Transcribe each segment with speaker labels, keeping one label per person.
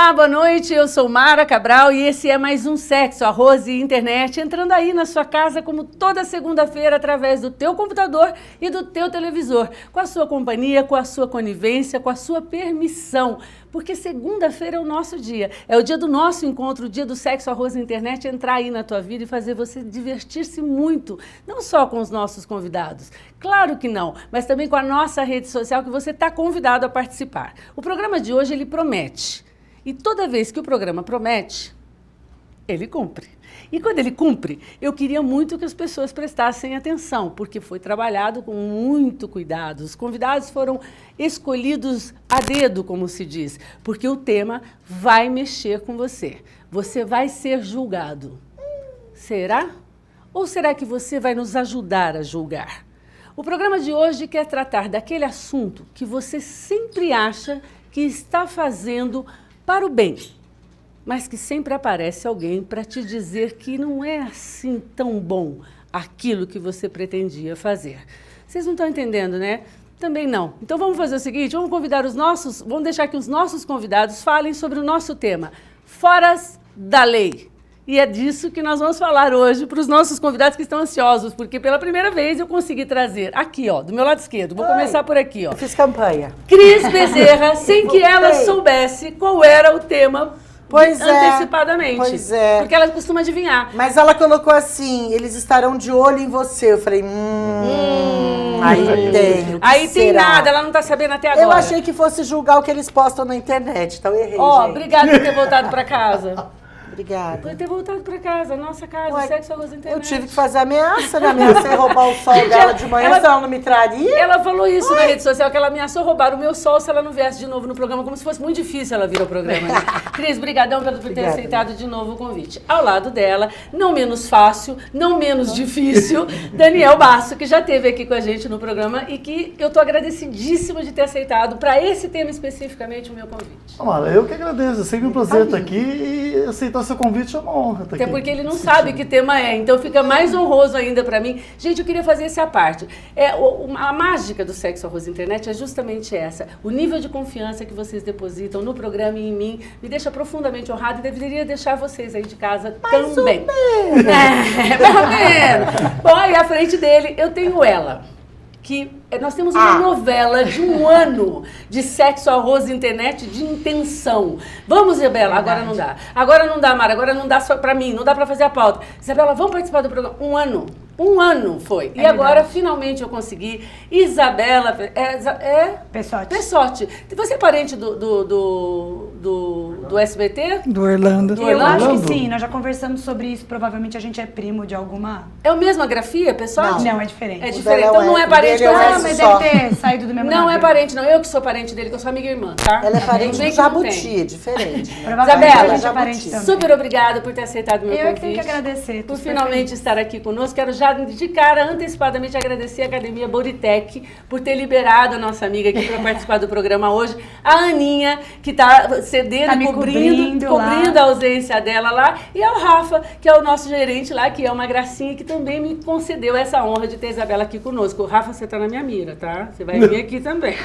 Speaker 1: Olá, boa noite, eu sou Mara Cabral e esse é mais um Sexo, Arroz e Internet, entrando aí na sua casa como toda segunda-feira através do teu computador e do teu televisor, com a sua companhia, com a sua conivência, com a sua permissão, porque segunda-feira é o nosso dia, é o dia do nosso encontro, o dia do Sexo, Arroz e Internet, entrar aí na tua vida e fazer você divertir-se muito, não só com os nossos convidados, claro que não, mas também com a nossa rede social que você está convidado a participar. O programa de hoje, ele promete. E toda vez que o programa promete, ele cumpre. E quando ele cumpre, eu queria muito que as pessoas prestassem atenção, porque foi trabalhado com muito cuidado. Os convidados foram escolhidos a dedo, como se diz, porque o tema vai mexer com você. Você vai ser julgado. Será? Ou será que você vai nos ajudar a julgar? O programa de hoje quer tratar daquele assunto que você sempre acha que está fazendo para o bem, mas que sempre aparece alguém para te dizer que não é assim tão bom aquilo que você pretendia fazer. Vocês não estão entendendo, né? Também não. Então vamos fazer o seguinte, vamos deixar que os nossos convidados falem sobre o nosso tema, Foras da Lei. E é disso que nós vamos falar hoje para os nossos convidados que estão ansiosos, porque pela primeira vez eu consegui trazer aqui, ó, do meu lado esquerdo, vou começar por aqui, ó.
Speaker 2: Eu fiz campanha.
Speaker 1: Cris Bezerra, sem que ela soubesse qual era o tema antecipadamente.
Speaker 2: Pois é.
Speaker 1: Porque ela costuma adivinhar.
Speaker 2: Mas ela colocou assim, eles estarão de olho em você. Eu falei, aí tem.
Speaker 1: Aí tem nada, ela não tá sabendo até agora.
Speaker 2: Eu achei que fosse julgar o que eles postam na internet, então eu errei, gente.
Speaker 1: Obrigada por ter voltado pra casa.
Speaker 2: Obrigada.
Speaker 1: Por ter voltado pra casa, nossa casa, Sexo, Arroz e Internet.
Speaker 2: Eu tive que fazer ameaça, né? Ameacei roubar o sol dela de manhã, se ela não me traria.
Speaker 1: Ela falou isso na rede social, que ela ameaçou roubar o meu sol se ela não viesse de novo no programa, como se fosse muito difícil ela vir ao programa. Né? Cris, brigadão por ter aceitado de novo o convite. Ao lado dela, não menos fácil, não menos difícil, Daniel Basso, que já esteve aqui com a gente no programa e que eu tô agradecidíssima de ter aceitado, para esse tema especificamente, o meu convite.
Speaker 3: Mara, eu que agradeço, é sempre um prazer estar aqui e aceitar seu convite é uma honra estar aqui.
Speaker 1: Até porque ele não sabe que tema é, então fica mais honroso ainda para mim. Gente, eu queria fazer essa parte. A mágica do Sexo, Arroz e Internet é justamente essa. O nível de confiança que vocês depositam no programa e em mim me deixa profundamente honrada e deveria deixar vocês aí de casa também. Mais ou menos. Bom, aí à frente dele eu tenho ela. Que nós temos uma novela de um ano de Sexo, Arroz e Internet de intenção. Vamos, Isabela, agora não dá. Agora não dá, Mara, agora não dá só pra mim, não dá pra fazer a pauta. Isabela, vamos participar do programa? Um ano foi. E agora, finalmente, eu consegui. Isabela Pessotti. Você é parente do SBT?
Speaker 4: Do Orlando.
Speaker 5: Eu acho que sim, nós já conversamos sobre isso. Provavelmente a gente é primo de alguma...
Speaker 1: É a mesma grafia, Pessotti?
Speaker 5: Não, é diferente.
Speaker 1: É diferente, então não é parente.
Speaker 5: Mas deve ter saído do mesmo
Speaker 1: Não
Speaker 5: navio.
Speaker 1: é parente, não. Eu que sou parente dele, que eu sou amiga e irmã, tá?
Speaker 2: Ela é parente do Jabuti, diferente.
Speaker 1: Isabela,
Speaker 5: é parente também.
Speaker 1: super obrigada por ter aceitado o meu convite.
Speaker 5: Eu que tenho que agradecer.
Speaker 1: Por finalmente estar aqui conosco. Quero já de cara, antecipadamente, agradecer a Academia Bodytech por ter liberado a nossa amiga aqui para participar do programa hoje. A Aninha, que está cedendo e cobrindo a ausência dela lá. E ao Rafa, que é o nosso gerente lá, que é uma gracinha, que também me concedeu essa honra de ter a Isabela aqui conosco. Rafa, você está na minha mira, tá? Você vai vir aqui também.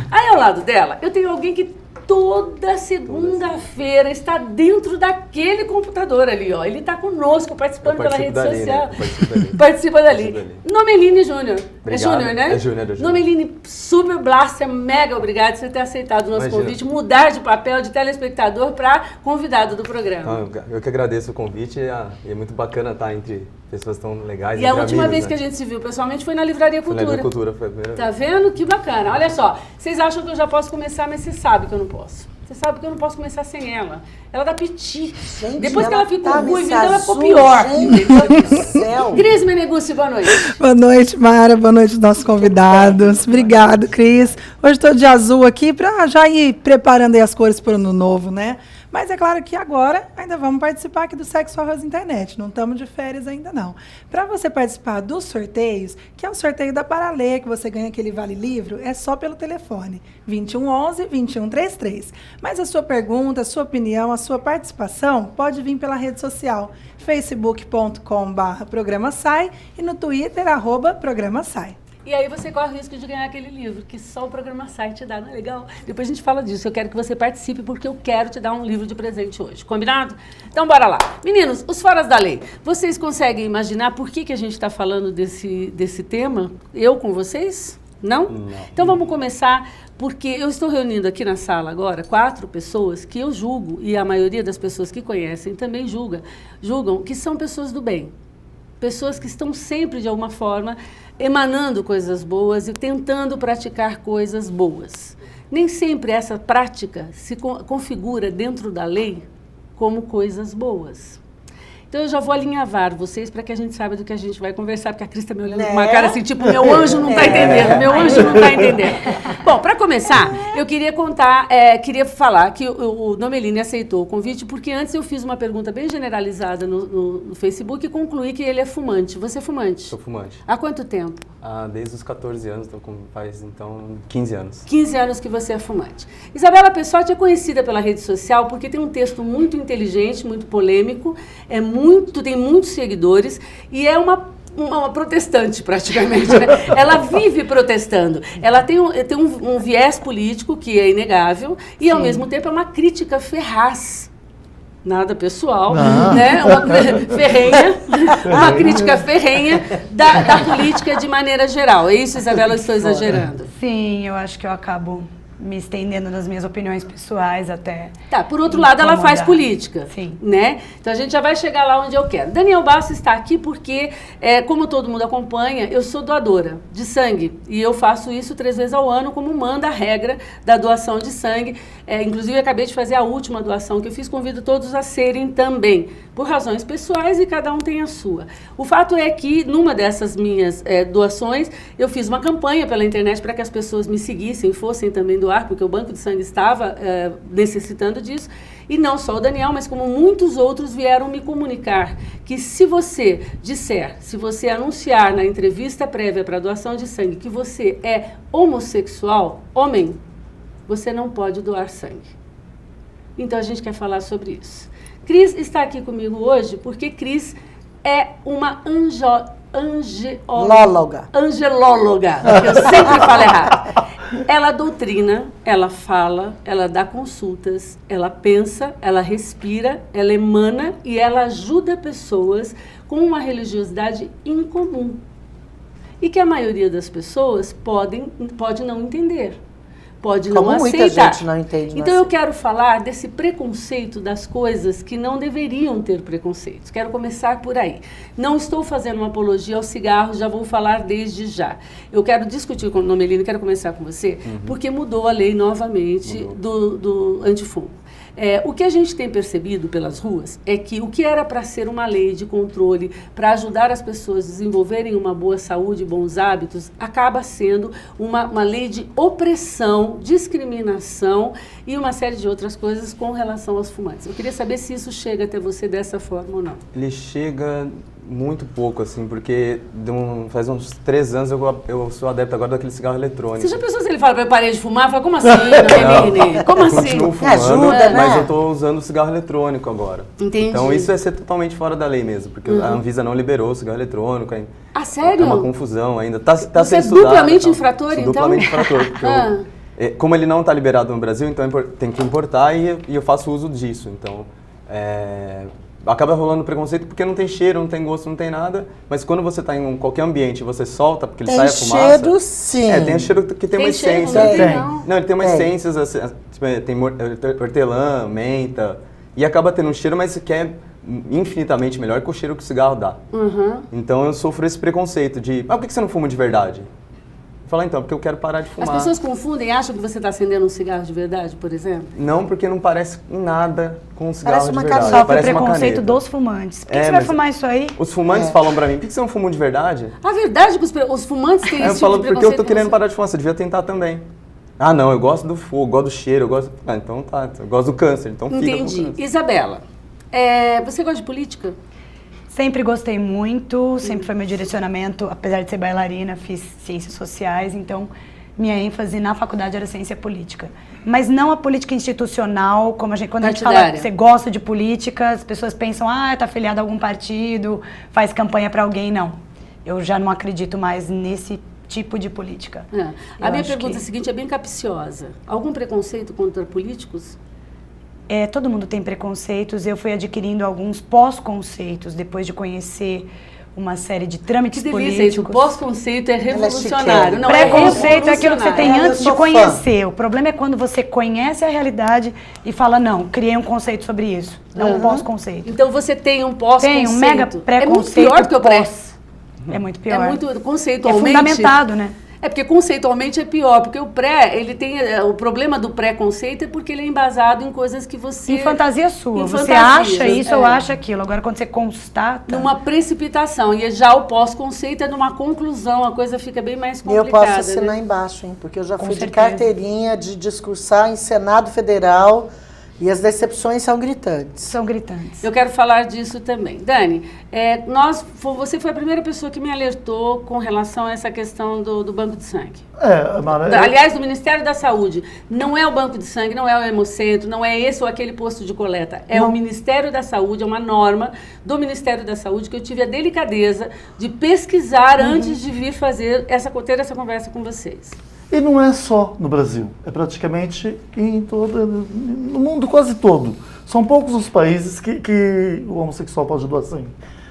Speaker 1: Aí, ao lado dela, eu tenho alguém que toda segunda-feira está dentro daquele computador ali, ó. Ele está conosco, participando pela rede social. Participa dali. Nomeline Júnior. É Júnior, né?
Speaker 6: É Júnior.
Speaker 1: Nomeline, super blaster, mega obrigado por você ter aceitado o nosso convite, mudar de papel de telespectador para convidado do programa.
Speaker 6: Eu que agradeço o convite e é muito bacana estar entre pessoas tão legais.
Speaker 1: E a última vez que a gente se viu pessoalmente foi na Livraria Cultura.
Speaker 6: Na Livraria Cultura foi a primeira vez.
Speaker 1: Tá vendo? Que bacana. Olha só, vocês acham que eu já posso começar, mas você sabe que eu não posso. Você sabe que eu não posso começar sem ela. Ela dá piti.
Speaker 2: Gente,
Speaker 1: depois que ela ficou ruiva, então ela ficou
Speaker 2: azul,
Speaker 1: pior.
Speaker 2: Gente do céu.
Speaker 1: Cris Meneguzzi, boa noite.
Speaker 4: Boa noite, Mara. Boa noite, nossos convidados. Obrigado, Cris. Hoje estou de azul aqui para já ir preparando aí as cores para o ano novo, né? Mas é claro que agora ainda vamos participar aqui do Sexo, Arroz e Internet. Não estamos de férias ainda, não. Para você participar dos sorteios, que é o sorteio da Paralê, que você ganha aquele vale-livro, é só pelo telefone, 2111-2133. Mas a sua pergunta, a sua opinião, a sua participação pode vir pela rede social, facebook.com/programa sai e no Twitter, @programa sai.
Speaker 1: E aí você corre o risco de ganhar aquele livro, que só o Programa Sai te dá, não é legal? Depois a gente fala disso, eu quero que você participe, porque eu quero te dar um livro de presente hoje, combinado? Então bora lá. Meninos, os foras da lei, vocês conseguem imaginar por que a gente está falando desse tema? Eu com vocês? Não?
Speaker 6: Não.
Speaker 1: Então vamos começar, porque eu estou reunindo aqui na sala agora 4 pessoas que eu julgo, e a maioria das pessoas que conhecem também julgam que são pessoas do bem. Pessoas que estão sempre, de alguma forma, emanando coisas boas e tentando praticar coisas boas. Nem sempre essa prática se configura dentro da lei como coisas boas. Então eu já vou alinhavar vocês para que a gente saiba do que a gente vai conversar, porque a Cris está me olhando com uma cara assim, tipo, meu anjo não está entendendo, meu anjo não está entendendo. Bom, para começar, eu queria queria falar que o Nomelini aceitou o convite, porque antes eu fiz uma pergunta bem generalizada no Facebook e concluí que ele é fumante. Você é fumante?
Speaker 6: Sou fumante.
Speaker 1: Há quanto tempo?
Speaker 6: Desde os 14 anos, faz então 15 anos.
Speaker 1: 15 anos que você é fumante. Isabela Pessotti é conhecida pela rede social porque tem um texto muito inteligente, muito polêmico, tem muitos seguidores e é uma protestante praticamente, né? Ela vive protestando. Ela tem um viés político que é inegável e ao mesmo tempo é uma crítica ferraz. Nada pessoal, né? Uma crítica ferrenha da política de maneira geral. É isso, Isabela, eu estou exagerando?
Speaker 5: Sim, eu acho que eu acabo me estendendo nas minhas opiniões pessoais até.
Speaker 1: Tá, por outro lado, ela faz política.
Speaker 5: Sim.
Speaker 1: Né? Então a gente já vai chegar lá onde eu quero. Daniel Basso está aqui porque, como todo mundo acompanha, eu sou doadora de sangue. E eu faço isso 3 vezes ao ano, como manda a regra da doação de sangue. Inclusive, eu acabei de fazer a última doação que eu fiz, convido todos a serem também, por razões pessoais, e cada um tem a sua. O fato é que, numa dessas minhas doações, eu fiz uma campanha pela internet para que as pessoas me seguissem, fossem também doar, porque o Banco de Sangue estava necessitando disso. E não só o Daniel, mas como muitos outros vieram me comunicar que se você anunciar na entrevista prévia para a doação de sangue que você é homossexual, homem, você não pode doar sangue. Então a gente quer falar sobre isso. Cris está aqui comigo hoje porque Cris é uma angelóloga. Eu sempre falo errado. Ela doutrina, ela fala, ela dá consultas, ela pensa, ela respira, ela emana e ela ajuda pessoas com uma religiosidade incomum. E que a maioria das pessoas pode não entender. Pode não aceitar.
Speaker 2: Muita gente não entende.
Speaker 1: Então eu quero falar desse preconceito das coisas que não deveriam ter preconceitos. Quero começar por aí. Não estou fazendo uma apologia ao cigarro, já vou falar desde já. Eu quero discutir com o Nomelini, quero começar com você, porque mudou a lei novamente do antifumo. O que a gente tem percebido pelas ruas é que o que era para ser uma lei de controle, para ajudar as pessoas a desenvolverem uma boa saúde e bons hábitos, acaba sendo uma lei de opressão, discriminação e uma série de outras coisas com relação aos fumantes. Eu queria saber se isso chega até você dessa forma ou não. Ele chega
Speaker 6: muito pouco, assim, porque faz uns 3 anos eu sou adepto agora daquele cigarro eletrônico.
Speaker 1: Você já pensou se ele fala para eu parei de fumar? Eu falo, como assim, Nomelini? Como assim?
Speaker 6: Continuo fumando,
Speaker 2: ajuda, né?
Speaker 6: mas eu estou usando cigarro eletrônico agora.
Speaker 1: Entendi.
Speaker 6: Então isso é ser totalmente fora da lei mesmo, porque a Anvisa não liberou o cigarro eletrônico.
Speaker 1: Ah, sério?
Speaker 6: É uma confusão ainda. Tá
Speaker 1: Você
Speaker 6: sendo
Speaker 1: é
Speaker 6: estudado,
Speaker 1: duplamente infrator, então?
Speaker 6: Duplamente infrator, porque como ele não está liberado no Brasil, então tem que importar e eu faço uso disso. Então, acaba rolando preconceito porque não tem cheiro, não tem gosto, não tem nada. Mas quando você está em qualquer ambiente e você solta, porque ele sai a fumaça...
Speaker 2: Tem cheiro, sim.
Speaker 6: Tem cheiro que tem uma essência. Não, ele tem umas essências, assim, tem hortelã, menta, e acaba tendo um cheiro, mas que é infinitamente melhor que o cheiro que o cigarro dá. Então eu sofro esse preconceito de, por que você não fuma de verdade? Falar então, porque eu quero parar de fumar.
Speaker 1: As pessoas confundem, acham que você está acendendo um cigarro de verdade, por exemplo?
Speaker 6: Não, porque não parece em nada com um cigarro de verdade.
Speaker 5: Parece uma preconceito dos fumantes. Por que você vai fumar isso aí?
Speaker 6: Os fumantes falam pra mim, por que você não fuma de verdade?
Speaker 1: A verdade é que os fumantes têm esse tipo de preconceito.
Speaker 6: Porque eu tô querendo parar de fumar, você devia tentar também. Ah, não, eu gosto do fogo, gosto do cheiro, eu gosto... então tá, eu gosto do câncer, então fica com o câncer.
Speaker 1: Isabela, você gosta de política?
Speaker 5: Sempre gostei muito, sempre foi meu direcionamento, apesar de ser bailarina, fiz ciências sociais, então minha ênfase na faculdade era ciência política. Mas não a política institucional, como quando a gente fala que você gosta de política, as pessoas pensam, tá afiliado a algum partido, faz campanha para alguém, não. Eu já não acredito mais nesse tipo de política.
Speaker 1: A minha pergunta seguinte é bem capciosa. Algum preconceito contra políticos?
Speaker 5: Todo mundo tem preconceitos. Eu fui adquirindo alguns pós-conceitos depois de conhecer uma série de trâmites políticos.
Speaker 1: O pós-conceito é revolucionário. Não
Speaker 5: preconceito é aquilo que você tem antes de conhecer.
Speaker 2: Fã.
Speaker 5: O problema é quando você conhece a realidade e fala, não, criei um conceito sobre isso. Não um pós-conceito.
Speaker 1: Então você tem um pós-conceito.
Speaker 5: Tem um mega preconceito.
Speaker 1: É muito pior do que o pré.
Speaker 5: É muito pior.
Speaker 1: É muito conceitualmente.
Speaker 5: É fundamentado, né?
Speaker 1: É porque conceitualmente é pior, porque o pré, ele tem o problema do pré-conceito é porque ele é embasado em coisas que você...
Speaker 5: Em fantasia sua,
Speaker 1: em
Speaker 5: você acha isso ou acha aquilo, agora quando você constata...
Speaker 1: Numa precipitação, e já o pós-conceito é numa conclusão, a coisa fica bem mais complicada.
Speaker 2: E eu posso assinar embaixo, hein, porque eu já fui de carteirinha de discursar em Senado Federal... E as decepções são gritantes.
Speaker 5: São gritantes.
Speaker 1: Eu quero falar disso também. Dani, você foi a primeira pessoa que me alertou com relação a essa questão do banco de sangue. Aliás, do Ministério da Saúde. Não é o banco de sangue, não é o Hemocentro, não é esse ou aquele posto de coleta. É o Ministério da Saúde, é uma norma do Ministério da Saúde que eu tive a delicadeza de pesquisar antes de vir ter essa conversa com vocês.
Speaker 3: E não é só no Brasil, é praticamente no mundo quase todo. São poucos os países que o homossexual pode doar sangue.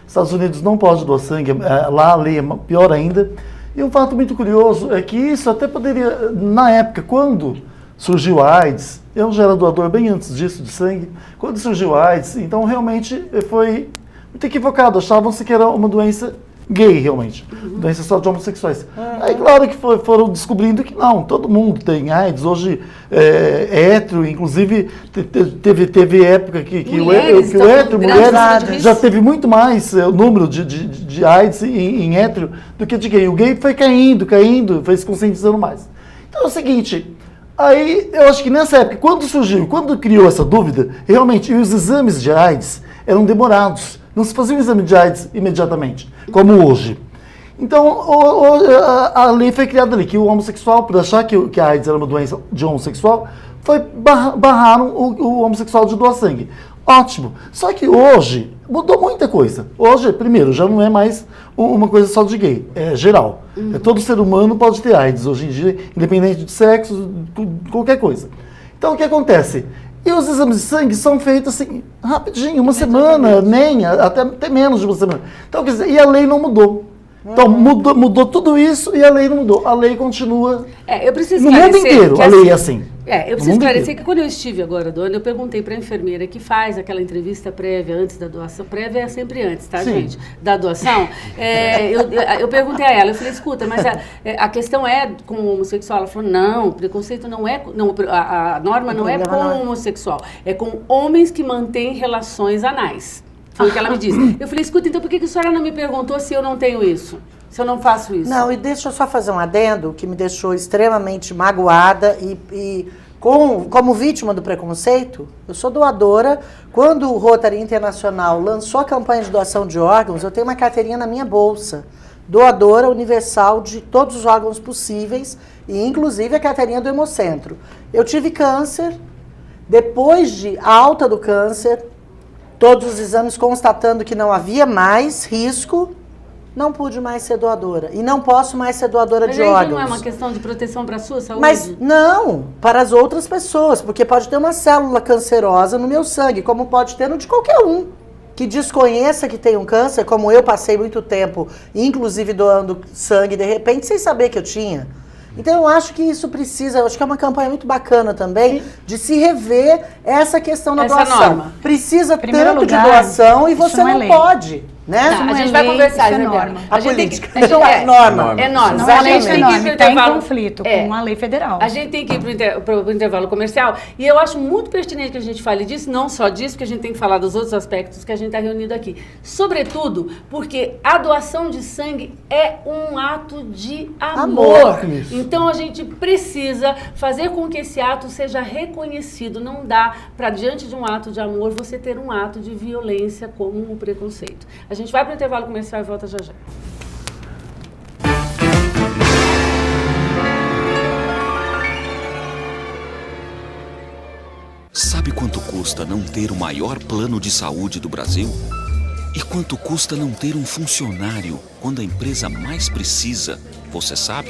Speaker 3: Estados Unidos não pode doar sangue, lá a lei é pior ainda. E um fato muito curioso é que isso até poderia, na época, quando surgiu a AIDS, eu já era doador bem antes disso, de sangue, quando surgiu a AIDS, então realmente foi muito equivocado, achavam-se que era uma doença gay, realmente. Doença só de homossexuais. Aí, claro que foram descobrindo que não, todo mundo tem AIDS. Hoje, hétero, inclusive, teve época que o hétero, mulheres, já teve muito mais o número de AIDS em hétero do que de gay. O gay foi caindo, foi se conscientizando mais. Então é o seguinte, aí eu acho que nessa época, quando criou essa dúvida, realmente, os exames de AIDS eram demorados. Não se fazia o exame de AIDS imediatamente, como hoje. Então, a lei foi criada ali, que o homossexual, por achar que a AIDS era uma doença de homossexual, barraram o homossexual de doar sangue. Ótimo. Só que hoje mudou muita coisa. Hoje, primeiro, já não é mais uma coisa só de gay, é geral. Todo ser humano pode ter AIDS hoje em dia, independente de sexo, qualquer coisa. Então, o que acontece? E os exames de sangue são feitos assim, rapidinho, uma semana, até menos de uma semana. Então, quer dizer, e a lei não mudou. Então, mudou tudo isso e a lei não mudou. A lei continua
Speaker 1: eu preciso
Speaker 3: no mundo inteiro, a lei é assim.
Speaker 1: Eu preciso esclarecer que quando eu estive agora doando, eu perguntei para a enfermeira que faz aquela entrevista prévia antes da doação. Prévia é sempre antes, tá, gente? Da doação. Eu perguntei a ela, eu falei, escuta, mas a questão é com o homossexual? Ela falou, não, preconceito não é... Não, a norma não é com o homossexual, é com homens que mantêm relações anais. Foi o que ela me disse. Eu falei, escuta, então por que a senhora não me perguntou se eu não tenho isso? Se eu não faço isso?
Speaker 2: Não, e deixa eu só fazer um adendo que me deixou extremamente magoada e como vítima do preconceito, eu sou doadora. Quando o Rotary Internacional lançou a campanha de doação de órgãos, eu tenho uma carteirinha na minha bolsa. Doadora universal de todos os órgãos possíveis, e inclusive a carteirinha do Hemocentro. Eu tive câncer, depois de alta do câncer, todos os exames constatando que não havia mais risco, não pude mais ser doadora. E não posso mais ser doadora de órgãos.
Speaker 1: Mas não é uma questão de proteção para a sua saúde?
Speaker 2: Mas não, para as outras pessoas, porque pode ter uma célula cancerosa no meu sangue, como pode ter no de qualquer um. Que desconheça que tem um câncer, como eu passei muito tempo, inclusive doando sangue, de repente, sem saber que eu tinha. Então eu acho que isso precisa, eu acho que é uma campanha muito bacana também, de se rever essa questão da doação.
Speaker 1: Norma.
Speaker 2: Precisa tanto de doação e você não pode. Né?
Speaker 1: A gente vai conversar,
Speaker 5: é norma.
Speaker 2: A política.
Speaker 1: É norma. É norma.
Speaker 5: A gente tem que ir está em conflito com a lei federal.
Speaker 1: A gente tem que ir para o intervalo comercial e eu acho muito pertinente que a gente fale disso, não só disso, porque a gente tem que falar dos outros aspectos que a gente está reunido aqui. Sobretudo porque a doação de sangue é um ato de amor. Então a gente precisa fazer com que esse ato seja reconhecido. Não dá para, diante de um ato de amor, você ter um ato de violência como o preconceito. A gente vai para o intervalo comercial e volta já já.
Speaker 7: Sabe quanto custa não ter o maior plano de saúde do Brasil? E quanto custa não ter um funcionário quando a empresa mais precisa? Você sabe?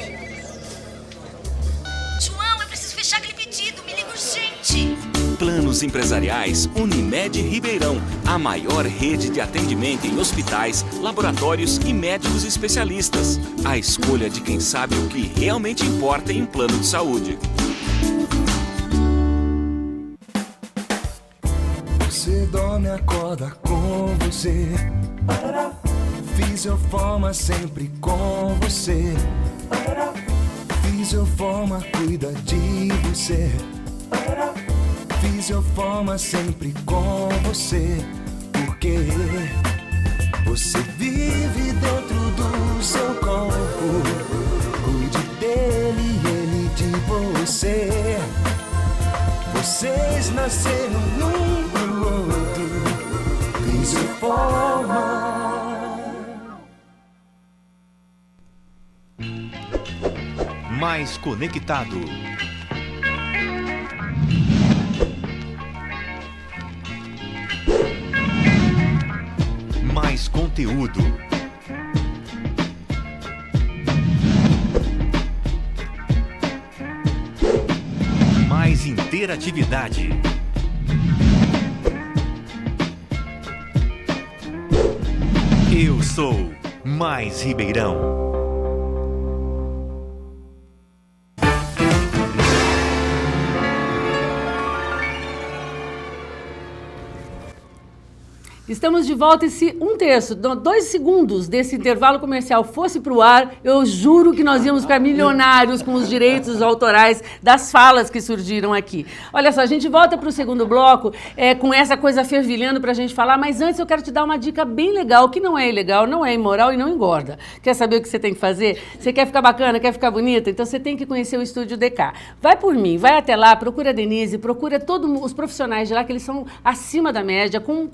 Speaker 8: João, eu preciso fechar aquele pedido. Me liga urgente.
Speaker 7: Planos Empresariais Unimed Ribeirão. A maior rede de atendimento em hospitais, laboratórios e médicos especialistas. A escolha de quem sabe o que realmente importa em um plano de saúde.
Speaker 9: Você dorme, acorda com você. Fisioforma sempre com você. Fisioforma cuida de você. Fisioforma sempre com você. Porque você vive dentro do seu corpo. Cuide dele e ele de você. Vocês nasceram num pro outro. Fisioforma.
Speaker 10: Mais conectado. Mais conteúdo. Mais interatividade. Eu sou Mais Ribeirão.
Speaker 1: Estamos de volta e se 2 segundos desse intervalo comercial fosse para o ar, eu juro que nós íamos ficar milionários com os direitos autorais das falas que surgiram aqui. Olha só, a gente volta para o segundo bloco com essa coisa fervilhando para a gente falar, mas antes eu quero te dar uma dica bem legal, que não é ilegal, não é imoral e não engorda. Quer saber o que você tem que fazer? Você quer ficar bacana, quer ficar bonita? Então você tem que conhecer o Estúdio DK. Vai por mim, vai até lá, procura a Denise, procura todos os profissionais de lá, que eles são acima da média, com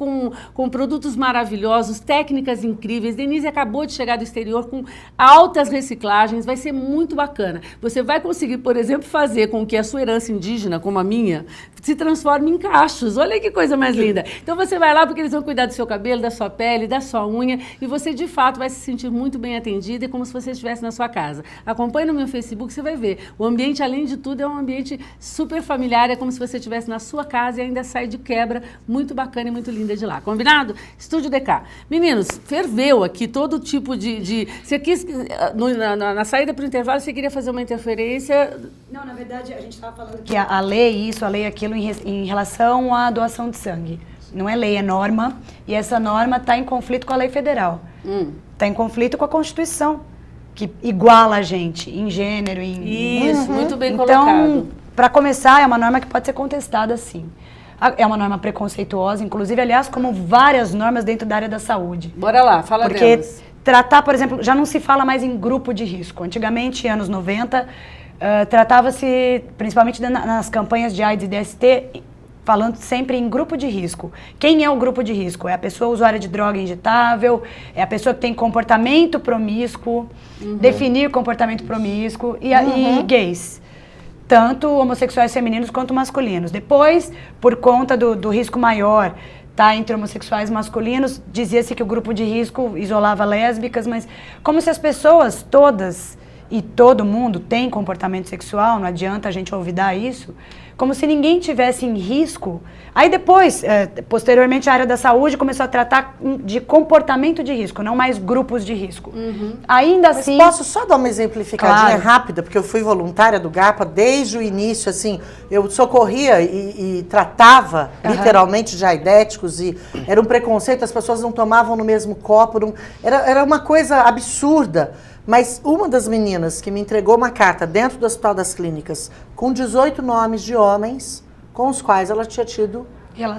Speaker 1: produtos maravilhosos, técnicas incríveis. Denise acabou de chegar do exterior com altas reciclagens, vai ser muito bacana. Você vai conseguir, por exemplo, fazer com que a sua herança indígena, como a minha, se transforme em cachos. Olha que coisa mais linda. Então você vai lá porque eles vão cuidar do seu cabelo, da sua pele, da sua unha, e você de fato vai se sentir muito bem atendida e como se você estivesse na sua casa. Acompanhe no meu Facebook, você vai ver. O ambiente, além de tudo, é um ambiente super familiar, é como se você estivesse na sua casa e ainda sai de quebra muito bacana e muito linda de lá. Combinado? Estúdio DK. Meninos, ferveu aqui todo tipo de... Você quis, na saída para o intervalo, você queria fazer uma interferência...
Speaker 5: Não, na verdade, a gente estava falando que a lei isso, a lei aquilo em relação à doação de sangue. Não é lei, é norma. E essa norma está em conflito com a lei federal. Está em conflito com a Constituição, que iguala a gente em gênero, em...
Speaker 1: Isso, muito bem
Speaker 5: então,
Speaker 1: colocado.
Speaker 5: para começar, é uma norma que pode ser contestada, sim. É uma norma preconceituosa, inclusive, aliás, como várias normas dentro da área da saúde.
Speaker 1: Bora lá, fala delas.
Speaker 5: Porque tratar, por exemplo, já não se fala mais em grupo de risco. Antigamente, anos 90, tratava-se, principalmente nas campanhas de AIDS e DST, falando sempre em grupo de risco. Quem é o grupo de risco? É a pessoa usuária de droga injetável, é a pessoa que tem comportamento promíscuo, definir comportamento promíscuo, e gays. Tanto homossexuais femininos quanto masculinos. Depois, por conta do risco maior, entre homossexuais masculinos, dizia-se que o grupo de risco isolava lésbicas, mas como se as pessoas todas e todo mundo tem comportamento sexual, não adianta a gente olvidar isso, como se ninguém tivesse em risco. Aí depois, posteriormente, a área da saúde começou a tratar de comportamento de risco, não mais grupos de risco. Ainda assim...
Speaker 2: Mas posso só dar uma exemplificadinha
Speaker 5: Claro.
Speaker 2: rápida, porque eu fui voluntária do GAPA desde o início, assim, eu socorria e tratava literalmente de aidéticos, e era um preconceito, as pessoas não tomavam no mesmo copo, era uma coisa absurda. Mas uma das meninas que me entregou uma carta dentro do Hospital das Clínicas com 18 nomes de homens com os quais ela tinha tido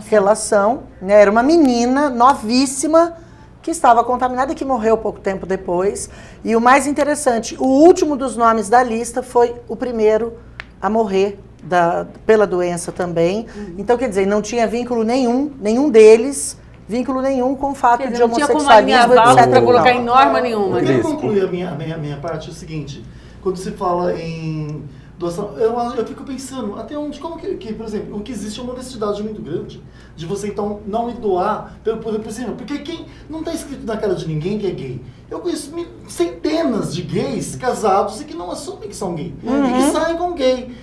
Speaker 2: relação, né? Era uma menina novíssima que estava contaminada e que morreu pouco tempo depois. E o mais interessante, o último dos nomes da lista foi o primeiro a morrer pela doença também. Então, quer dizer, não tinha vínculo nenhum deles... Vínculo nenhum com o fato de homossexualismo, etc.
Speaker 1: Para colocar em norma nenhuma.
Speaker 3: Eu quero concluir a minha parte, é o seguinte, quando se fala em doação. Eu fico pensando até onde, como que, por exemplo, o que existe é uma necessidade muito grande de você então não ir doar por cima. Porque quem não está escrito na cara de ninguém que é gay. Eu conheço centenas de gays casados e que não assumem que são gay. E que saem com gay.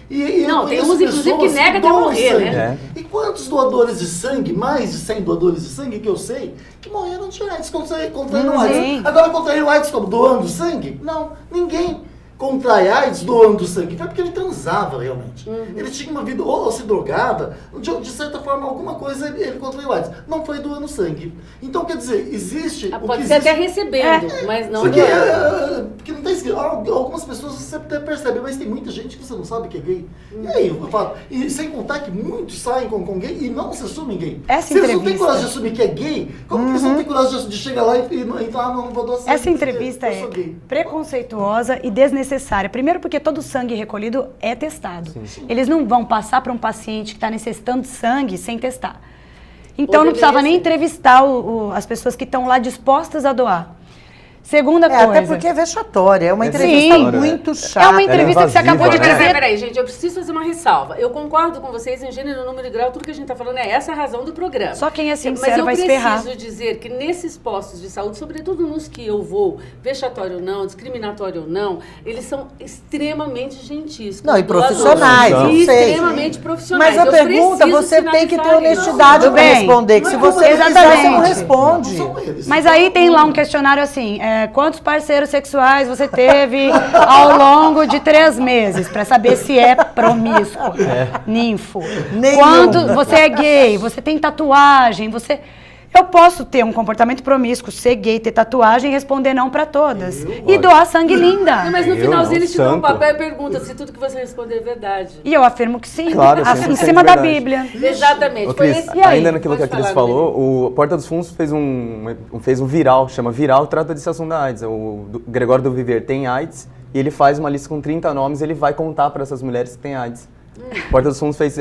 Speaker 1: Não, tem uns inclusive que negam até morrer, né?
Speaker 3: E quantos doadores de sangue, mais de 100 doadores de sangue que eu sei, que morreram de AIDS, contraíram AIDS. Agora contraíram AIDS como? Doando sangue? Não, ninguém contrai AIDS doando sangue. Foi porque ele transava realmente. Ele tinha uma vida, ou se drogava, de certa forma, alguma coisa ele contraiu AIDS. Não foi doando sangue. Então, quer dizer, existe...
Speaker 1: pode ser até recebendo, mas não
Speaker 3: porque,
Speaker 1: doando.
Speaker 3: Porque não está escrito. Algumas pessoas você até percebe, mas tem muita gente que você não sabe que é gay. E aí, eu falo, e sem contar que muitos saem com gay e não se assumem gay.
Speaker 5: Se
Speaker 3: eles não têm coragem de assumir que é gay, como que eles não têm coragem de chegar lá e não vou doar sangue?
Speaker 5: Essa entrevista é preconceituosa e desnecessária. Primeiro porque todo sangue recolhido é testado. Sim. Eles não vão passar para um paciente que está necessitando de sangue sem testar. Então não precisava nem entrevistar as pessoas que estão lá dispostas a doar. Segunda coisa...
Speaker 2: Até porque é vexatória, é uma entrevista muito chata.
Speaker 5: É uma entrevista que você acabou de dizer.
Speaker 1: Peraí, gente, eu preciso fazer uma ressalva. Eu concordo com vocês em gênero, número e grau, tudo que a gente está falando essa a razão do programa.
Speaker 5: Só quem é sincero vai se ferrar.
Speaker 1: Mas eu preciso dizer que nesses postos de saúde, sobretudo nos que eu vou, vexatório ou não, discriminatório ou não, eles são extremamente gentis.
Speaker 2: Não, e profissionais, eu sei.
Speaker 1: Extremamente profissionais.
Speaker 2: Mas a pergunta, você tem que ter honestidade para responder, que se você não quiser, você não responde.
Speaker 5: Mas aí tem lá um questionário assim, quantos parceiros sexuais você teve ao longo de 3 meses, para saber se é promíscuo, ninfo. Quando você é gay, você tem tatuagem, eu posso ter um comportamento promíscuo, ser gay, ter tatuagem e responder não para todas. E doar sangue linda.
Speaker 1: Não, mas no finalzinho eles te dão um papel e perguntam se tudo que você responder é verdade.
Speaker 5: E eu afirmo que sim.
Speaker 6: Claro,
Speaker 5: em cima da Bíblia.
Speaker 1: Exatamente.
Speaker 6: Cris, ainda naquilo que a Cris falou, o Porta dos Fundos fez um viral, chama Viral, trata desse assunto da AIDS. O Gregório do Viver tem AIDS e ele faz uma lista com 30 nomes e ele vai contar para essas mulheres que têm AIDS. Porta dos Fundos fez,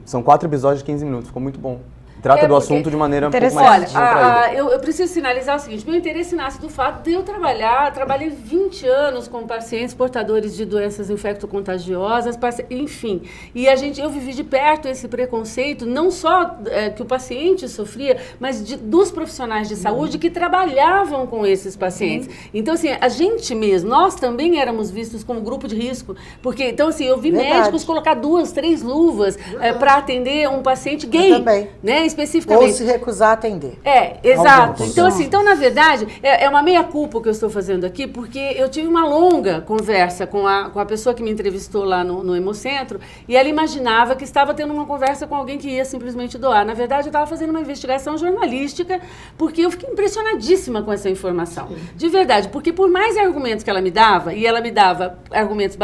Speaker 6: são 4 episódios de 15 minutos, ficou muito bom. Trata do assunto de maneira um pouco mais
Speaker 1: Olha, eu preciso sinalizar o seguinte, meu interesse nasce do fato de eu trabalhei 20 anos com pacientes portadores de doenças infecto-contagiosas, enfim, e eu vivi de perto esse preconceito, não só que o paciente sofria, mas dos profissionais de saúde que trabalhavam com esses pacientes. Então, assim, a gente mesmo, nós também éramos vistos como grupo de risco, porque, então, assim, eu vi médicos colocar 2, 3 luvas para atender um paciente gay, né? Especificamente.
Speaker 2: Ou se recusar a atender.
Speaker 1: Exato. Então, na verdade, é uma meia-culpa que eu estou fazendo aqui, porque eu tive uma longa conversa com a pessoa que me entrevistou lá no Hemocentro, e ela imaginava que estava tendo uma conversa com alguém que ia simplesmente doar. Na verdade, eu estava fazendo uma investigação jornalística, porque eu fiquei impressionadíssima com essa informação. De verdade, porque por mais argumentos que ela me dava, e ela me dava argumentos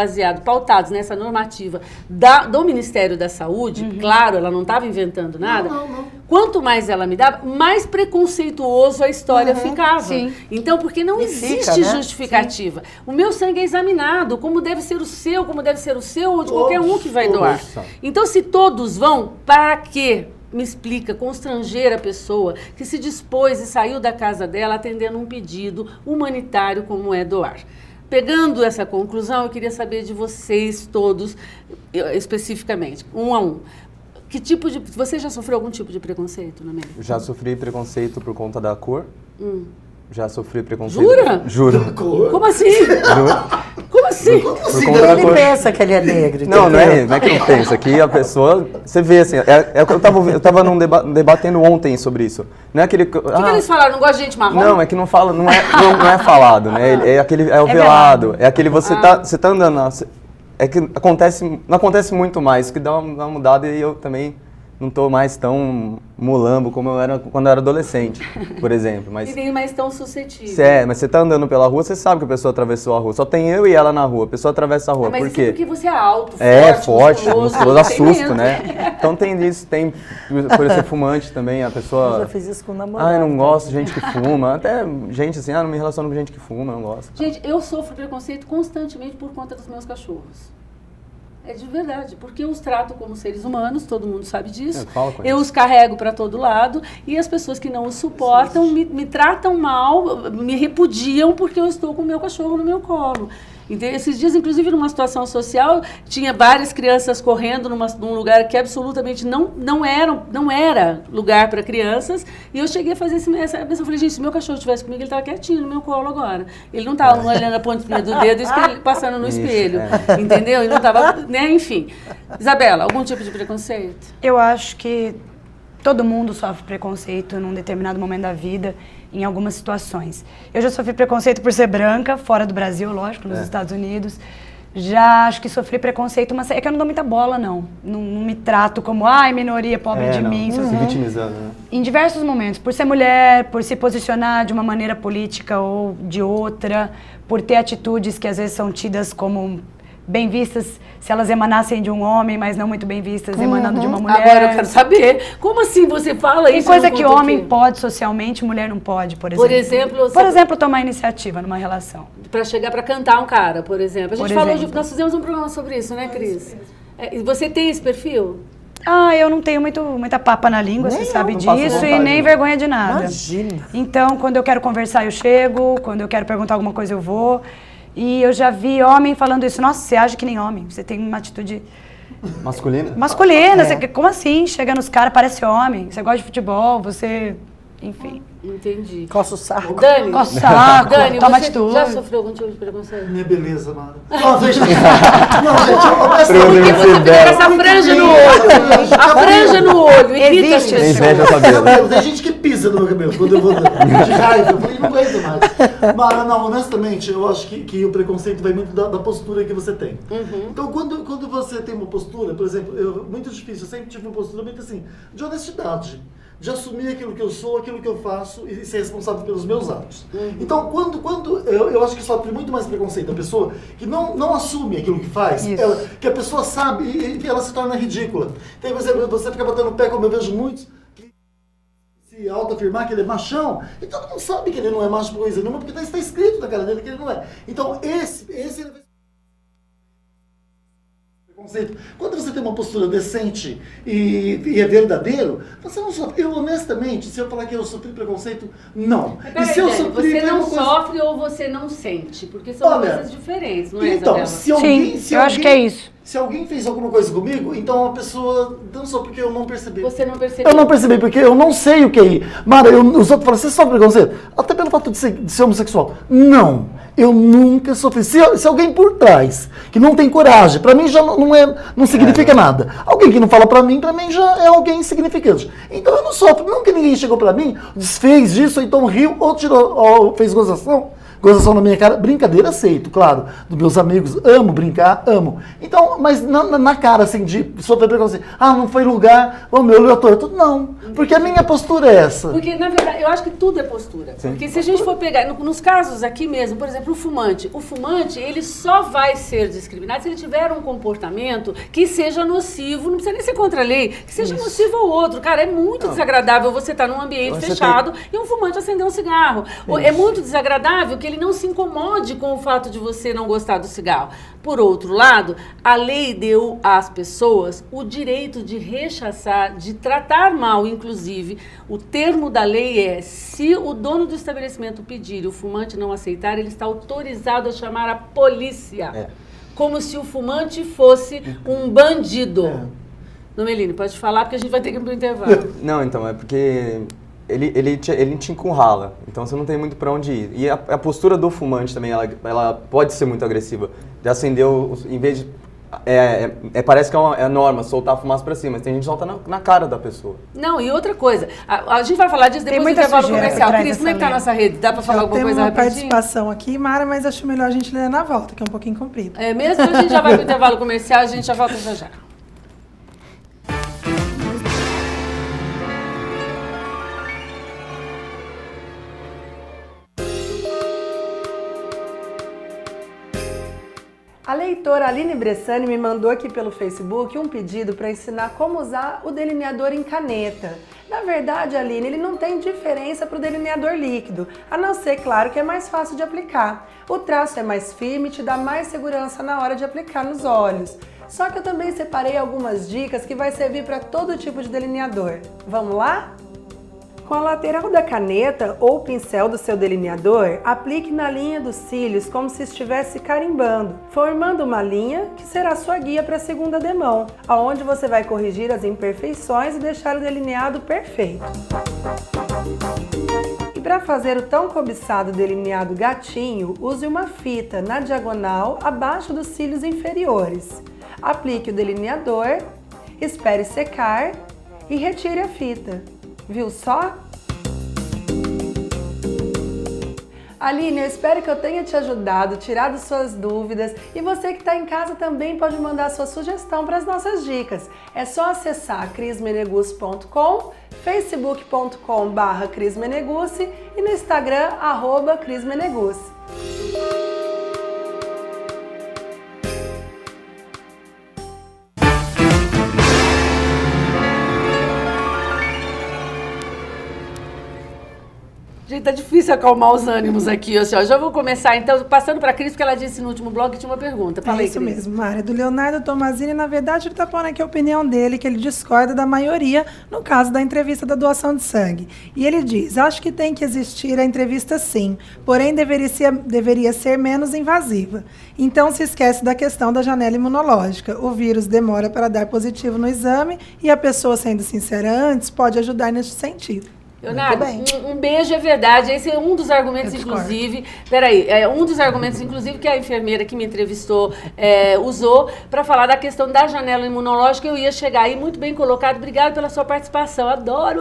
Speaker 1: pautados nessa normativa do Ministério da Saúde, claro, ela não estava inventando nada, quanto mais ela me dava, mais preconceituoso a história ficava. Sim. Então, porque não existe justificativa. Sim. O meu sangue é examinado, como deve ser o seu, ou de qualquer um que vai doar. Então, se todos vão, para quê? Me explica, constranger a pessoa que se dispôs e saiu da casa dela atendendo um pedido humanitário como é doar. Pegando essa conclusão, eu queria saber de vocês todos, especificamente, um a um. Você já sofreu algum tipo de preconceito na América?
Speaker 6: Já sofri preconceito por conta da cor. Já sofri preconceito.
Speaker 1: Jura?
Speaker 6: Juro.
Speaker 1: Como assim?
Speaker 6: Juro.
Speaker 1: Como assim?
Speaker 6: Por conta da cor.
Speaker 2: Ele pensa que ele é negro.
Speaker 6: Não é que não pensa. Aqui a pessoa, você vê assim, eu tava debatendo ontem sobre isso. Não é aquele... O
Speaker 1: que eles falaram? Não gosta de gente marrom?
Speaker 6: Não, é que não fala, não é falado, né? É o velado. É aquele você tá andando lá, é que não acontece muito mais, que dá uma mudada e eu também não tô mais tão mulambo como eu era quando eu era adolescente, por exemplo. Mas,
Speaker 1: e nem mais tão suscetível.
Speaker 6: Mas você tá andando pela rua, você sabe que a pessoa atravessou a rua. Só tem eu e ela na rua, a pessoa atravessa a rua.
Speaker 1: Mas
Speaker 6: por quê?
Speaker 1: Porque você é alto,
Speaker 6: forte, musculoso, dá susto, né? Então tem isso, tem por ser fumante também, a pessoa...
Speaker 2: Eu já fiz isso com o namorado.
Speaker 6: Eu não gosto de gente que fuma, até gente assim, não me relaciono com gente que fuma, não gosto.
Speaker 1: Gente, eu sofro preconceito constantemente por conta dos meus cachorros. É de verdade, porque eu os trato como seres humanos, todo mundo sabe disso. Eu os carrego para todo lado e as pessoas que não os suportam me tratam mal, me repudiam porque eu estou com o meu cachorro no meu colo. Então, esses dias, inclusive, numa situação social, tinha várias crianças correndo num lugar que absolutamente não era lugar para crianças, e eu cheguei a fazer essa pensão. Eu falei, gente, se meu cachorro estivesse comigo, ele estava quietinho no meu colo agora. Ele não estava olhando a pontinha do dedo e passando no espelho, entendeu? Ele não estava, né? Enfim. Isabela, algum tipo de preconceito?
Speaker 5: Eu acho que todo mundo sofre preconceito num determinado momento da vida, em algumas situações. Eu já sofri preconceito por ser branca, fora do Brasil, lógico, nos Estados Unidos. Já acho que sofri preconceito, mas é que eu não dou muita bola, não. Não me trato como, minoria, pobre de mim.
Speaker 6: Se vitimizando, né?
Speaker 5: Em diversos momentos. Por ser mulher, por se posicionar de uma maneira política ou de outra, por ter atitudes que às vezes são tidas como bem vistas se elas emanassem de um homem, mas não muito bem vistas emanando de uma mulher.
Speaker 1: Agora eu quero saber, como assim você fala isso?
Speaker 5: Tem coisa que homem pode socialmente, mulher não pode, por exemplo. Por exemplo, tomar iniciativa numa relação.
Speaker 1: Para chegar para cantar um cara, por exemplo. Nós fizemos um programa sobre isso, né, Cris? Você tem esse perfil?
Speaker 5: Eu não tenho muita papa na língua, você sabe disso, e nem vergonha de nada.
Speaker 2: Imagina.
Speaker 5: Então, quando eu quero conversar, eu chego, quando eu quero perguntar alguma coisa, eu vou. E eu já vi homem falando isso, nossa, você age que nem homem, você tem uma atitude...
Speaker 6: Masculina?
Speaker 5: Masculina, você, como assim? Chega nos caras, parece homem, você gosta de futebol, você... Enfim.
Speaker 1: Entendi.
Speaker 2: Coça o saco.
Speaker 1: Dani,
Speaker 5: coça o saco,
Speaker 1: Dani,
Speaker 5: toma
Speaker 1: você
Speaker 5: atitude.
Speaker 1: já sofreu algum tipo de preconceito?
Speaker 3: Minha beleza, Mara. Não, gente,
Speaker 1: Porque você fica com essa franja no olho. A franja no olho.
Speaker 5: Existe
Speaker 6: Tem
Speaker 5: isso.
Speaker 6: inveja da cabelo.
Speaker 3: Tem gente que pisa no meu cabelo quando eu vou de raiva. Eu falei, não aguento mais. Mara, não, honestamente, eu acho que o preconceito vai muito da postura que você tem. Então, quando você tem uma postura, por exemplo, muito difícil, eu sempre tive uma postura muito assim, de honestidade. De assumir aquilo que eu sou, aquilo que eu faço e ser responsável pelos meus atos. Então, quando eu acho que sofre muito mais preconceito a pessoa que não assume aquilo que faz, que a pessoa sabe e ela se torna ridícula. Então, por exemplo, você fica batendo o pé, como eu vejo muitos, que se autoafirmar que ele é machão, e todo mundo sabe que ele não é macho por coisa nenhuma, porque está escrito na cara dele que ele não é. Então, esse preconceito. Quando você tem uma postura decente e é verdadeiro, você não sofre. Eu, honestamente, se eu falar que eu sofri preconceito, não.
Speaker 1: Mas
Speaker 3: E se eu
Speaker 1: Dani,
Speaker 3: sofri,
Speaker 1: você não
Speaker 3: coisa...
Speaker 1: sofre ou você não sente? Porque são coisas diferentes, não é,
Speaker 3: então,
Speaker 1: Isabela?
Speaker 5: Eu acho que é isso.
Speaker 3: Se alguém fez alguma coisa comigo, então a pessoa dançou porque eu não percebi.
Speaker 1: Você não percebeu?
Speaker 3: Eu não percebi, porque eu não sei o que é. Mara, os outros falam, você sofre preconceito? Até pelo fato de ser homossexual. Não, eu nunca sofri. Se alguém por trás, que não tem coragem, pra mim já não significa nada. Alguém que não fala pra mim já é alguém insignificante. Então eu não sofro, nunca ninguém chegou pra mim, desfez disso, ou então riu, ou tirou, ou fez gozação na minha cara, brincadeira aceito, claro, dos meus amigos, amo brincar, amo. Então, mas na cara, assim, de sofrer preconceito, não foi lugar, meu olho é torto, não, porque a minha postura é essa.
Speaker 1: Porque, na verdade, eu acho que tudo é postura. Sim. Porque se a gente for pegar, nos casos aqui mesmo, por exemplo, o fumante, ele só vai ser discriminado se ele tiver um comportamento que seja nocivo, não precisa nem ser contra a lei, que seja nocivo ao outro. Cara, é muito desagradável você estar num ambiente fechado e um fumante acender um cigarro. É muito desagradável que ele não se incomode com o fato de você não gostar do cigarro. Por outro lado, a lei deu às pessoas o direito de rechaçar, de tratar mal, inclusive. O termo da lei é, se o dono do estabelecimento pedir e o fumante não aceitar, ele está autorizado a chamar a polícia. Como se o fumante fosse um bandido. Nomeline, pode falar porque a gente vai ter que ir para o intervalo.
Speaker 6: Não, então, é porque... Ele te encurrala, então você não tem muito pra onde ir. E a postura do fumante também, ela pode ser muito agressiva. De acender, em vez de... parece que é a norma, soltar a fumaça pra cima, mas tem gente que solta na cara da pessoa.
Speaker 1: Não, e outra coisa, a gente vai falar disso depois do intervalo comercial. Cris, como é que tá a nossa rede? Dá pra falar alguma coisa rapidinho?
Speaker 4: Tem uma participação aqui, Mara, mas acho melhor a gente ler na volta, que é um pouquinho comprido.
Speaker 1: É mesmo? A gente já vai pro intervalo comercial, a gente já volta já.
Speaker 4: A leitora Aline Bressani me mandou aqui pelo Facebook um pedido para ensinar como usar o delineador em caneta. Na verdade, Aline, ele não tem diferença para o delineador líquido, a não ser, claro, que é mais fácil de aplicar. O traço é mais firme e te dá mais segurança na hora de aplicar nos olhos. Só que eu também separei algumas dicas que vai servir para todo tipo de delineador. Vamos lá? Com a lateral da caneta ou pincel do seu delineador, aplique na linha dos cílios como se estivesse carimbando, formando uma linha que será sua guia para a segunda demão, aonde você vai corrigir as imperfeições e deixar o delineado perfeito. E para fazer o tão cobiçado delineado gatinho, use uma fita na diagonal abaixo dos cílios inferiores. Aplique o delineador, espere secar e retire a fita. Viu só? Aline, eu espero que eu tenha te ajudado, tirado suas dúvidas, e você que está em casa também pode mandar sua sugestão para as nossas dicas. É só acessar crismenegusse.com, facebook.com/crismenegusse e no Instagram @crismenegusse.
Speaker 1: Gente, tá difícil acalmar os ânimos aqui, ó. Já vou começar, então, passando para a Cris, porque ela disse no último blog que tinha uma pergunta. Fala aí,
Speaker 4: isso
Speaker 1: Cris.
Speaker 4: mesmo, Mara. Do Leonardo Tomazini, na verdade, ele tá pondo aqui a opinião dele, que ele discorda da maioria, no caso da entrevista da doação de sangue. E ele diz, acho que tem que existir a entrevista sim, porém deveria ser menos invasiva. Então se esquece da questão da janela imunológica. O vírus demora para dar positivo no exame e a pessoa, sendo sincera antes, pode ajudar nesse sentido.
Speaker 1: Leonardo, um beijo, é verdade. Esse é um dos argumentos, inclusive... Peraí, um dos argumentos, inclusive, que a enfermeira que me entrevistou usou para falar da questão da janela imunológica. Eu ia chegar aí, muito bem colocado. Obrigado pela sua participação. Adoro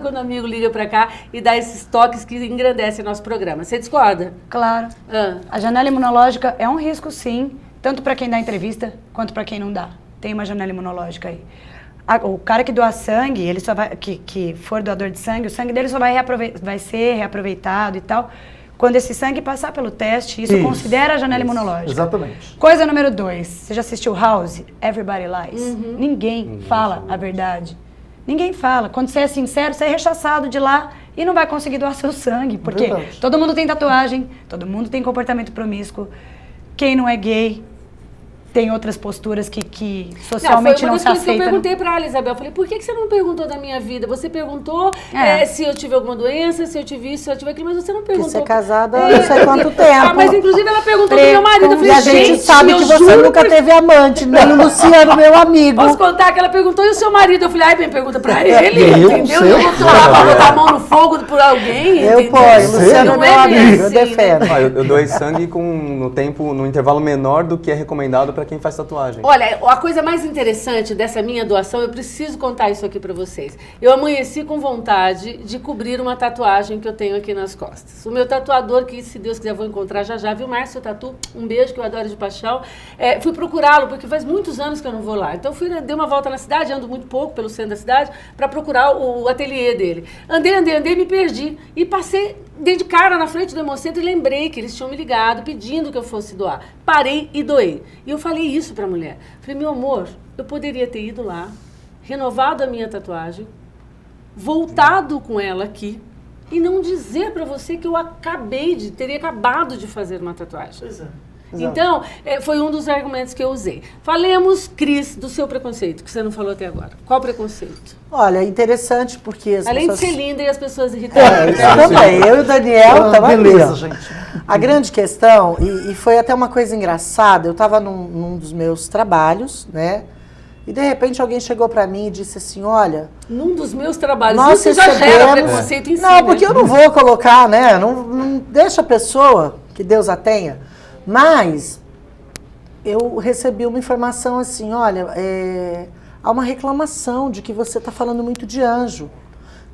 Speaker 1: quando o amigo liga para cá e dá esses toques que engrandecem nosso programa. Você discorda?
Speaker 5: Claro. A janela imunológica é um risco, sim, tanto para quem dá entrevista quanto para quem não dá. Tem uma janela imunológica aí. O cara que doa sangue, ele só vai, que for doador de sangue, o sangue dele só vai ser reaproveitado e tal, quando esse sangue passar pelo teste. Isso considera a janela imunológica.
Speaker 3: Exatamente.
Speaker 5: Coisa número 2, você já assistiu House? Everybody Lies. Ninguém fala a verdade. Ninguém fala. Quando você é sincero, você é rechaçado de lá e não vai conseguir doar seu sangue. Porque todo mundo tem tatuagem, todo mundo tem comportamento promíscuo. Quem não é gay tem outras posturas que socialmente não se aceitam.
Speaker 1: Eu perguntei pra ela, Isabel, falei, por que você não perguntou da minha vida? Você perguntou se eu tive alguma doença, se eu tive isso, se eu tive aquilo, mas você não perguntou.
Speaker 2: Você é casada há não sei quanto tempo.
Speaker 1: Mas inclusive ela perguntou do meu marido. Eu falei,
Speaker 2: e a gente sabe que você nunca teve amante, nem o Luciano, meu amigo.
Speaker 1: Posso contar que ela perguntou, e o seu marido? Eu falei, ai, bem, pergunta pra ele, entendeu? Eu vou lá pra botar a mão no fogo por alguém,
Speaker 2: eu ponho, Luciano é meu amigo, eu defendo.
Speaker 6: Eu doei sangue no intervalo menor do que é recomendado para quem faz tatuagem.
Speaker 1: Olha, a coisa mais interessante dessa minha doação, eu preciso contar isso aqui pra vocês. Eu amanheci com vontade de cobrir uma tatuagem que eu tenho aqui nas costas. O meu tatuador, que se Deus quiser eu vou encontrar já, viu, Márcio Tatu? Um beijo, que eu adoro de paixão. Fui procurá-lo, porque faz muitos anos que eu não vou lá. Então dei uma volta na cidade, ando muito pouco pelo centro da cidade, para procurar o ateliê dele. Andei, me perdi. E dei de cara na frente do Hemocentro e lembrei que eles tinham me ligado pedindo que eu fosse doar. Parei e doei. E eu falei isso pra mulher. Falei, meu amor, eu poderia ter ido lá, renovado a minha tatuagem, voltado com ela aqui e não dizer pra você que eu teria acabado de fazer uma tatuagem.
Speaker 3: Pois é.
Speaker 1: Então, foi um dos argumentos que eu usei. Falemos, Cris, do seu preconceito, que você não falou até agora. Qual preconceito?
Speaker 2: Olha, é interessante porque
Speaker 1: além de ser linda e as pessoas irritadas.
Speaker 2: Também, eu e o Daniel estamos
Speaker 3: beleza, gente.
Speaker 2: A grande questão, e foi até uma coisa engraçada, eu estava num dos meus trabalhos, né? E de repente alguém chegou para mim e disse assim, olha...
Speaker 1: Num dos meus trabalhos,
Speaker 2: nós
Speaker 1: isso já gera preconceito em si,
Speaker 2: não, porque eu não vou colocar, né? Não deixa a pessoa, que Deus a tenha. Mas eu recebi uma informação assim, olha, há uma reclamação de que você está falando muito de anjo.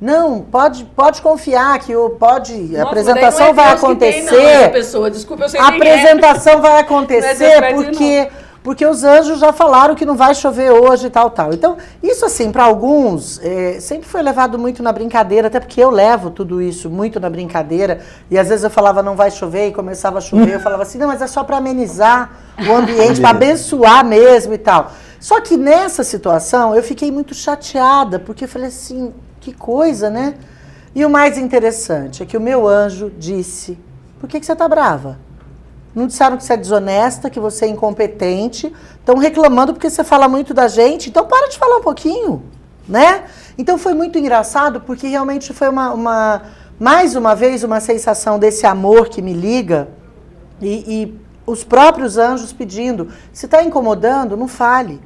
Speaker 2: Não, pode confiar que a apresentação vai acontecer.
Speaker 1: Desculpa, eu sei
Speaker 2: a apresentação vai acontecer porque os anjos já falaram que não vai chover hoje e tal. Então, isso assim, para alguns, sempre foi levado muito na brincadeira, até porque eu levo tudo isso muito na brincadeira, e às vezes eu falava não vai chover, e começava a chover, eu falava assim, não, mas é só para amenizar o ambiente, para abençoar mesmo e tal. Só que nessa situação, eu fiquei muito chateada, porque eu falei assim, que coisa, né? E o mais interessante é que o meu anjo disse, por que você tá brava? Não disseram que você é desonesta, que você é incompetente. Estão reclamando porque você fala muito da gente. Então para de falar um pouquinho. né? Então foi muito engraçado, porque realmente foi mais uma vez, uma sensação desse amor que me liga e os próprios anjos pedindo, se está incomodando, não fale.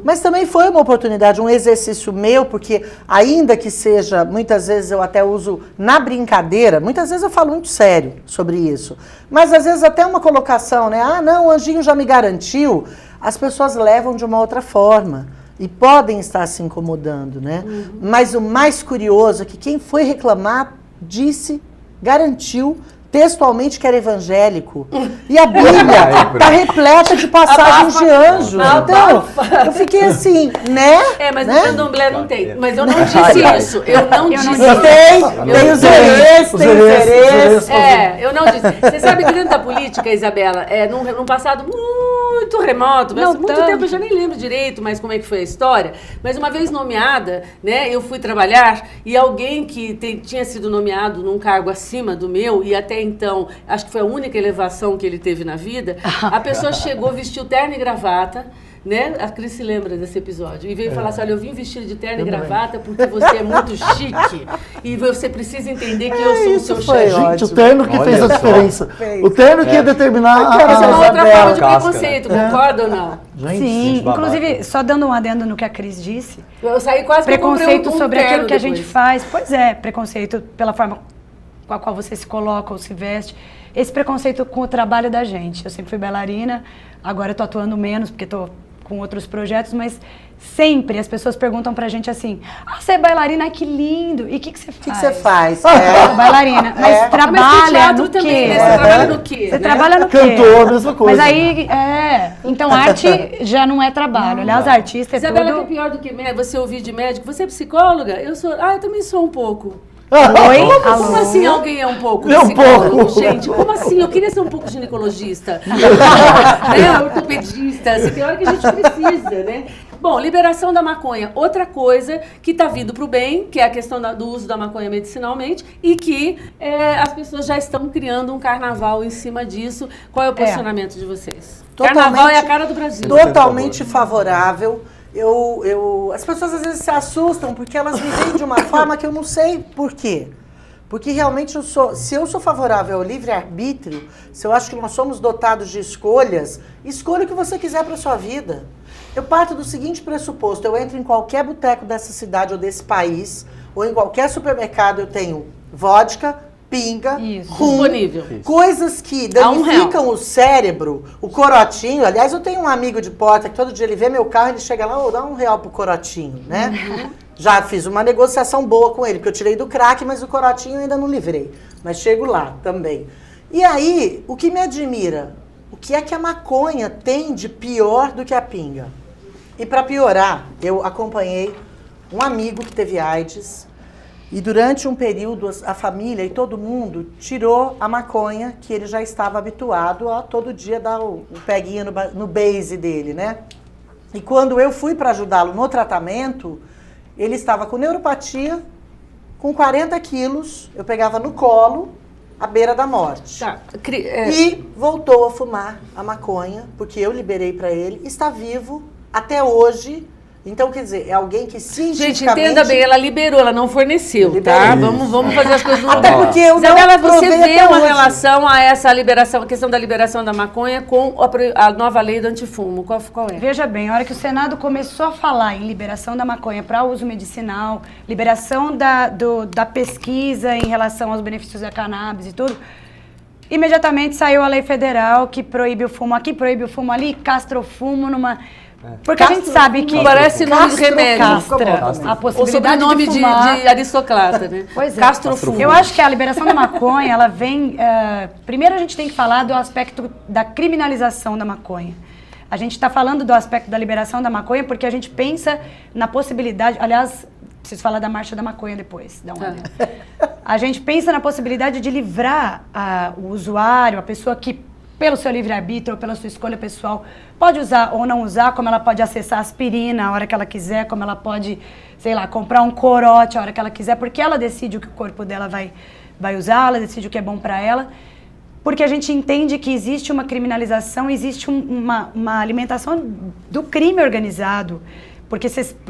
Speaker 2: Mas também foi uma oportunidade, um exercício meu, porque ainda que seja, muitas vezes eu até uso na brincadeira, muitas vezes eu falo muito sério sobre isso, mas às vezes até uma colocação, né? Ah, não, o anjinho já me garantiu, as pessoas levam de uma outra forma e podem estar se incomodando, né? Mas o mais curioso é que quem foi reclamar garantiu textualmente que era evangélico. E a Bíblia está repleta de passagens de anjos. Então, eu fiquei assim, né?
Speaker 1: Mas
Speaker 2: né?
Speaker 1: no candomblé não tem. Mas eu não disse isso. Eu não disse isso.
Speaker 2: Tem os herês, tem os herês.
Speaker 1: Eu não disse. Você sabe que dentro da política, Isabela, num passado muito remoto, mas muito tempo eu já nem lembro direito mais como é que foi a história, mas uma vez nomeada, né, eu fui trabalhar e alguém que tinha sido nomeado num cargo acima do meu, e até então, acho que foi a única elevação que ele teve na vida, a pessoa chegou, vestiu terno e gravata, né? A Cris se lembra desse episódio. E veio falar assim, olha, eu vim vestido de terno e gravata porque você é muito chique e você precisa entender que eu sou o seu chefe.
Speaker 3: Gente, o terno que fez a diferença. O terno que ia determinar
Speaker 1: Essa é uma outra forma de preconceito, concorda ou não?
Speaker 3: Gente,
Speaker 5: sim, inclusive, só dando um adendo no que a Cris disse.
Speaker 1: Eu saí quase
Speaker 5: preconceito sobre aquilo que a
Speaker 1: depois.
Speaker 5: gente faz. Pois é, preconceito pela forma com a qual você se coloca ou se veste. Esse preconceito com o trabalho da gente. Eu sempre fui bailarina, agora eu tô atuando menos porque tô com outros projetos, mas sempre as pessoas perguntam pra gente assim, você é bailarina, que lindo, e o que você faz?
Speaker 2: O que você faz?
Speaker 5: Eu sou bailarina, mas trabalha no quê?
Speaker 1: Você trabalha no quê?
Speaker 5: Você trabalha no quê?
Speaker 3: Cantor, a mesma coisa.
Speaker 5: Mas aí, então arte já não é trabalho, aliás, artista é
Speaker 1: Isabela,
Speaker 5: tudo...
Speaker 1: que é pior do que você ouvir de médico, você é psicóloga? Eu também sou um pouco.
Speaker 5: Oi?
Speaker 1: Como assim alguém é um pouco
Speaker 3: É um
Speaker 1: psicólogo,
Speaker 3: pouco.
Speaker 1: gente? Como assim? Eu queria ser um pouco ginecologista, né? Ortopedista, assim, tem hora que a gente precisa, né? Bom, liberação da maconha, outra coisa que está vindo para o bem, que é a questão do uso da maconha medicinalmente, e que as pessoas já estão criando um carnaval em cima disso. Qual é o posicionamento de vocês? Carnaval é a cara do Brasil.
Speaker 2: Totalmente favorável. As pessoas às vezes se assustam porque elas me veem de uma forma que eu não sei por quê. Porque realmente se eu sou favorável ao livre-arbítrio, se eu acho que nós somos dotados de escolhas, escolha o que você quiser para a sua vida. Eu parto do seguinte pressuposto, eu entro em qualquer boteco dessa cidade ou desse país, ou em qualquer supermercado, eu tenho vodka, pinga, rum, coisas que danificam o cérebro, o corotinho. Aliás, eu tenho um amigo de porta que todo dia ele vê meu carro, ele chega lá, dá R$1 pro corotinho, né? Já fiz uma negociação boa com ele, porque eu tirei do crack, mas o corotinho eu ainda não livrei. Mas chego lá também. E aí, o que me admira? O que é que a maconha tem de pior do que a pinga? E para piorar, eu acompanhei um amigo que teve AIDS, e durante um período a família e todo mundo tirou a maconha que ele já estava habituado a todo dia dar o peguinha no base dele, né? E quando eu fui para ajudá-lo no tratamento, ele estava com neuropatia, com 40 quilos, eu pegava no colo, à beira da morte.
Speaker 1: Tá.
Speaker 2: E voltou a fumar a maconha, porque eu liberei para ele, está vivo até hoje. Então, quer dizer, é alguém que cientificamente...
Speaker 1: Gente, entenda bem, ela liberou, ela não forneceu, tá? Vamos fazer as coisas no
Speaker 2: Até porque eu
Speaker 1: Isabela,
Speaker 2: não
Speaker 1: você vê uma
Speaker 2: hoje.
Speaker 1: relação a essa liberação, a questão da liberação da maconha com a nova lei do antifumo. Qual é?
Speaker 5: Veja bem, a hora que o Senado começou a falar em liberação da maconha para uso medicinal, liberação da pesquisa em relação aos benefícios da cannabis e tudo, imediatamente saiu a lei federal que proíbe o fumo aqui, proíbe o fumo ali, castra o fumo numa... Porque a gente sabe que...
Speaker 1: Parece nome de remédio.
Speaker 5: Castra, a possibilidade
Speaker 1: o sobrenome
Speaker 5: de fumar.
Speaker 1: de aristocrata, né?
Speaker 5: Pois é.
Speaker 1: Castrofumo.
Speaker 5: Eu acho que a liberação da maconha, ela vem... primeiro a gente tem que falar do aspecto da criminalização da maconha. A gente está falando do aspecto da liberação da maconha porque a gente pensa na possibilidade... Aliás, preciso falar da marcha da maconha depois. Dá uma olhada. A gente pensa na possibilidade de livrar o usuário, a pessoa que... pelo seu livre-arbítrio ou pela sua escolha pessoal, pode usar ou não usar, como ela pode acessar aspirina a hora que ela quiser, como ela pode, sei lá, comprar um corote a hora que ela quiser, porque ela decide o que o corpo dela vai usar, ela decide o que é bom para ela, porque a gente entende que existe uma criminalização, existe uma alimentação do crime organizado, Porque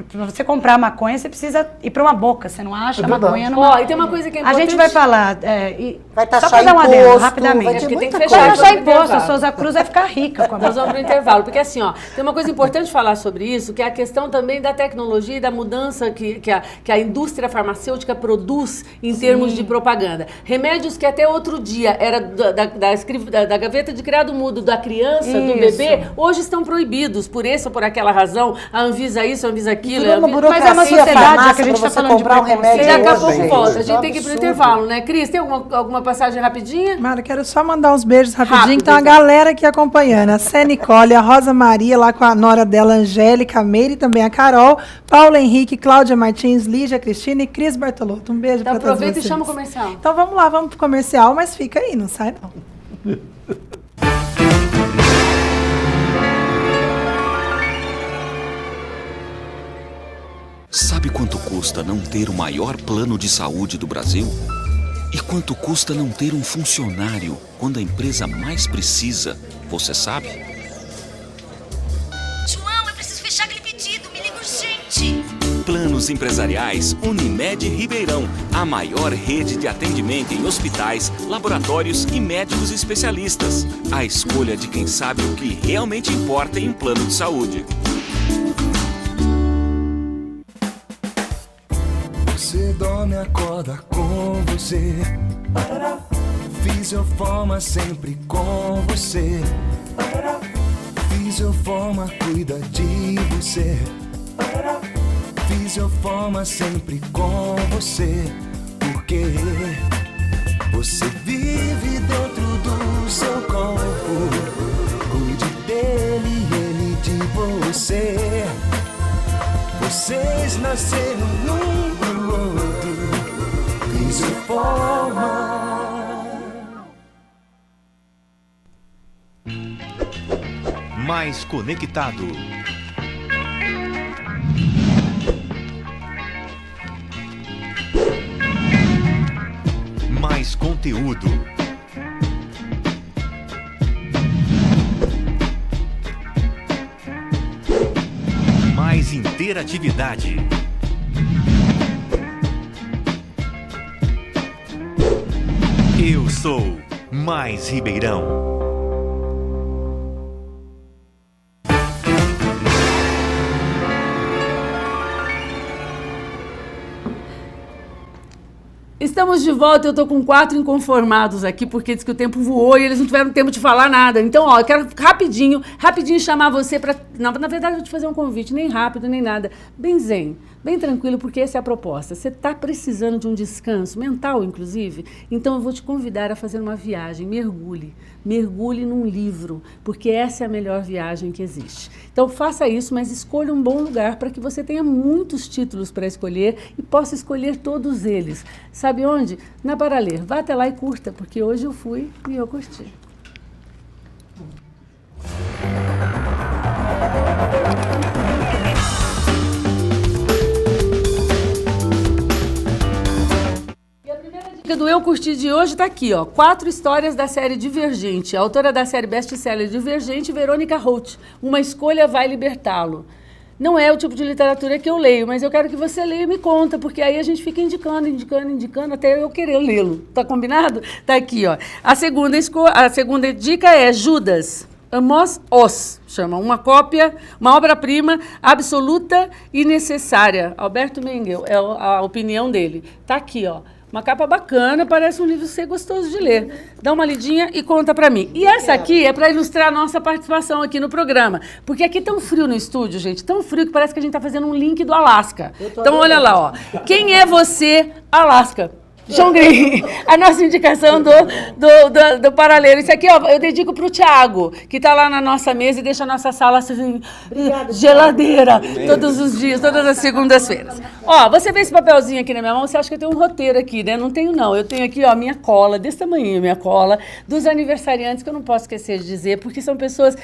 Speaker 5: pra você comprar maconha, você precisa ir para uma boca, você não acha maconha numa...
Speaker 1: Ó, e tem uma coisa que é importante...
Speaker 5: A gente vai falar...
Speaker 2: vai taxar
Speaker 5: só para dar um adendo,
Speaker 2: imposto,
Speaker 5: rapidamente.
Speaker 1: Porque tem que
Speaker 5: Vai
Speaker 1: fechar.
Speaker 5: taxar imposto, a Souza Cruz vai ficar rica com a
Speaker 1: Nós vamos para o intervalo, porque assim, ó, tem uma coisa importante falar sobre isso, que é a questão também da tecnologia e da mudança que a indústria farmacêutica produz em termos de propaganda. Remédios que até outro dia era da gaveta de criado mudo da criança, do bebê, hoje estão proibidos, por essa ou por aquela razão. A Anvisa isso, a Anvisa aquilo.
Speaker 5: Mas é uma sociedade que a gente está falando de
Speaker 2: comprar um remédio.
Speaker 1: Daqui a
Speaker 2: hoje,
Speaker 1: pouco volta. A
Speaker 2: gente.
Speaker 1: gente tem que ir para o intervalo, né? Cris, tem alguma passagem rapidinha?
Speaker 4: Mara, quero só mandar uns beijos rapidinho,
Speaker 1: Rápido,
Speaker 4: que tem uma
Speaker 1: então.
Speaker 4: galera aqui acompanhando. A Sé Nicole, a Rosa Maria, lá com a nora dela, Angélica, a Meire, também a Carol, Paulo Henrique, Cláudia Martins, Lígia Cristina e Cris Bartolotto. Um beijo
Speaker 1: Então
Speaker 4: para todos
Speaker 1: aproveita
Speaker 4: vocês.
Speaker 1: e chama o comercial.
Speaker 4: Então vamos lá, vamos pro comercial, mas fica aí, não sai não.
Speaker 7: Sabe quanto custa não ter o maior plano de saúde do Brasil? E quanto custa não ter um funcionário quando a empresa mais precisa? Você sabe?
Speaker 8: João, eu preciso fechar aquele pedido. Me liga urgente.
Speaker 7: Planos Empresariais Unimed Ribeirão, a maior rede de atendimento em hospitais, laboratórios e médicos especialistas. A escolha de quem sabe o que realmente importa em um plano de saúde.
Speaker 9: Você dorme, acorda com você. Fisioforma sempre com você. Fisioforma cuida de você. Fisioforma sempre com você. Porque você vive dentro do seu corpo. Cuide dele e ele de você. Vocês nasceram num pro outro. Fisioforma.
Speaker 10: Mais conectado. Mais conteúdo. Mais interatividade. Eu sou Mais Ribeirão.
Speaker 1: Estamos de volta, eu estou com 4 inconformados aqui, porque diz que o tempo voou e eles não tiveram tempo de falar nada. Então, ó, eu quero rapidinho chamar você para... Na verdade, eu vou te fazer um convite, nem rápido, nem nada. Bem zen, bem tranquilo, porque essa é a proposta. Você está precisando de um descanso, mental, inclusive? Então, eu vou te convidar a fazer uma viagem, mergulhe. Mergulhe num livro, porque essa é a melhor viagem que existe. Então, faça isso, mas escolha um bom lugar para que você tenha muitos títulos para escolher e possa escolher todos eles. Sabe onde? Na Paraler. Vá até lá e curta, porque hoje eu fui e eu curti. Do Eu Curti de hoje está aqui, ó. 4 histórias da série Divergente. A autora da série best-seller Divergente, Verônica Holt. Uma escolha vai libertá-lo. Não é o tipo de literatura que eu leio, mas eu quero que você leia e me conta, porque aí a gente fica indicando, até eu querer lê-lo. Tá combinado? Tá aqui, ó. A segunda dica é Judas. Amos Oz, chama uma cópia, uma obra-prima absoluta e necessária. Alberto Mengel, é a opinião dele. Tá aqui, ó. Uma capa bacana, parece um livro ser gostoso de ler. Dá uma lidinha e conta pra mim. E essa aqui é para ilustrar a nossa participação aqui no programa. Porque aqui é tão frio no estúdio, gente, tão frio que parece que a gente tá fazendo um link do Alasca. Então olha lá, ó. Quem é você, Alasca? João Green, a nossa indicação do paralelo. Isso aqui, ó, eu dedico pro Thiago, que tá lá na nossa mesa e deixa a nossa sala assim, geladeira, todos os dias, todas as segundas-feiras. Ó, você vê esse papelzinho aqui na minha mão, você acha que eu tenho um roteiro aqui, né? Não tenho, não. Eu tenho aqui, ó, minha cola, desse tamanho, minha cola, dos aniversariantes, que eu não posso esquecer de dizer, porque são pessoas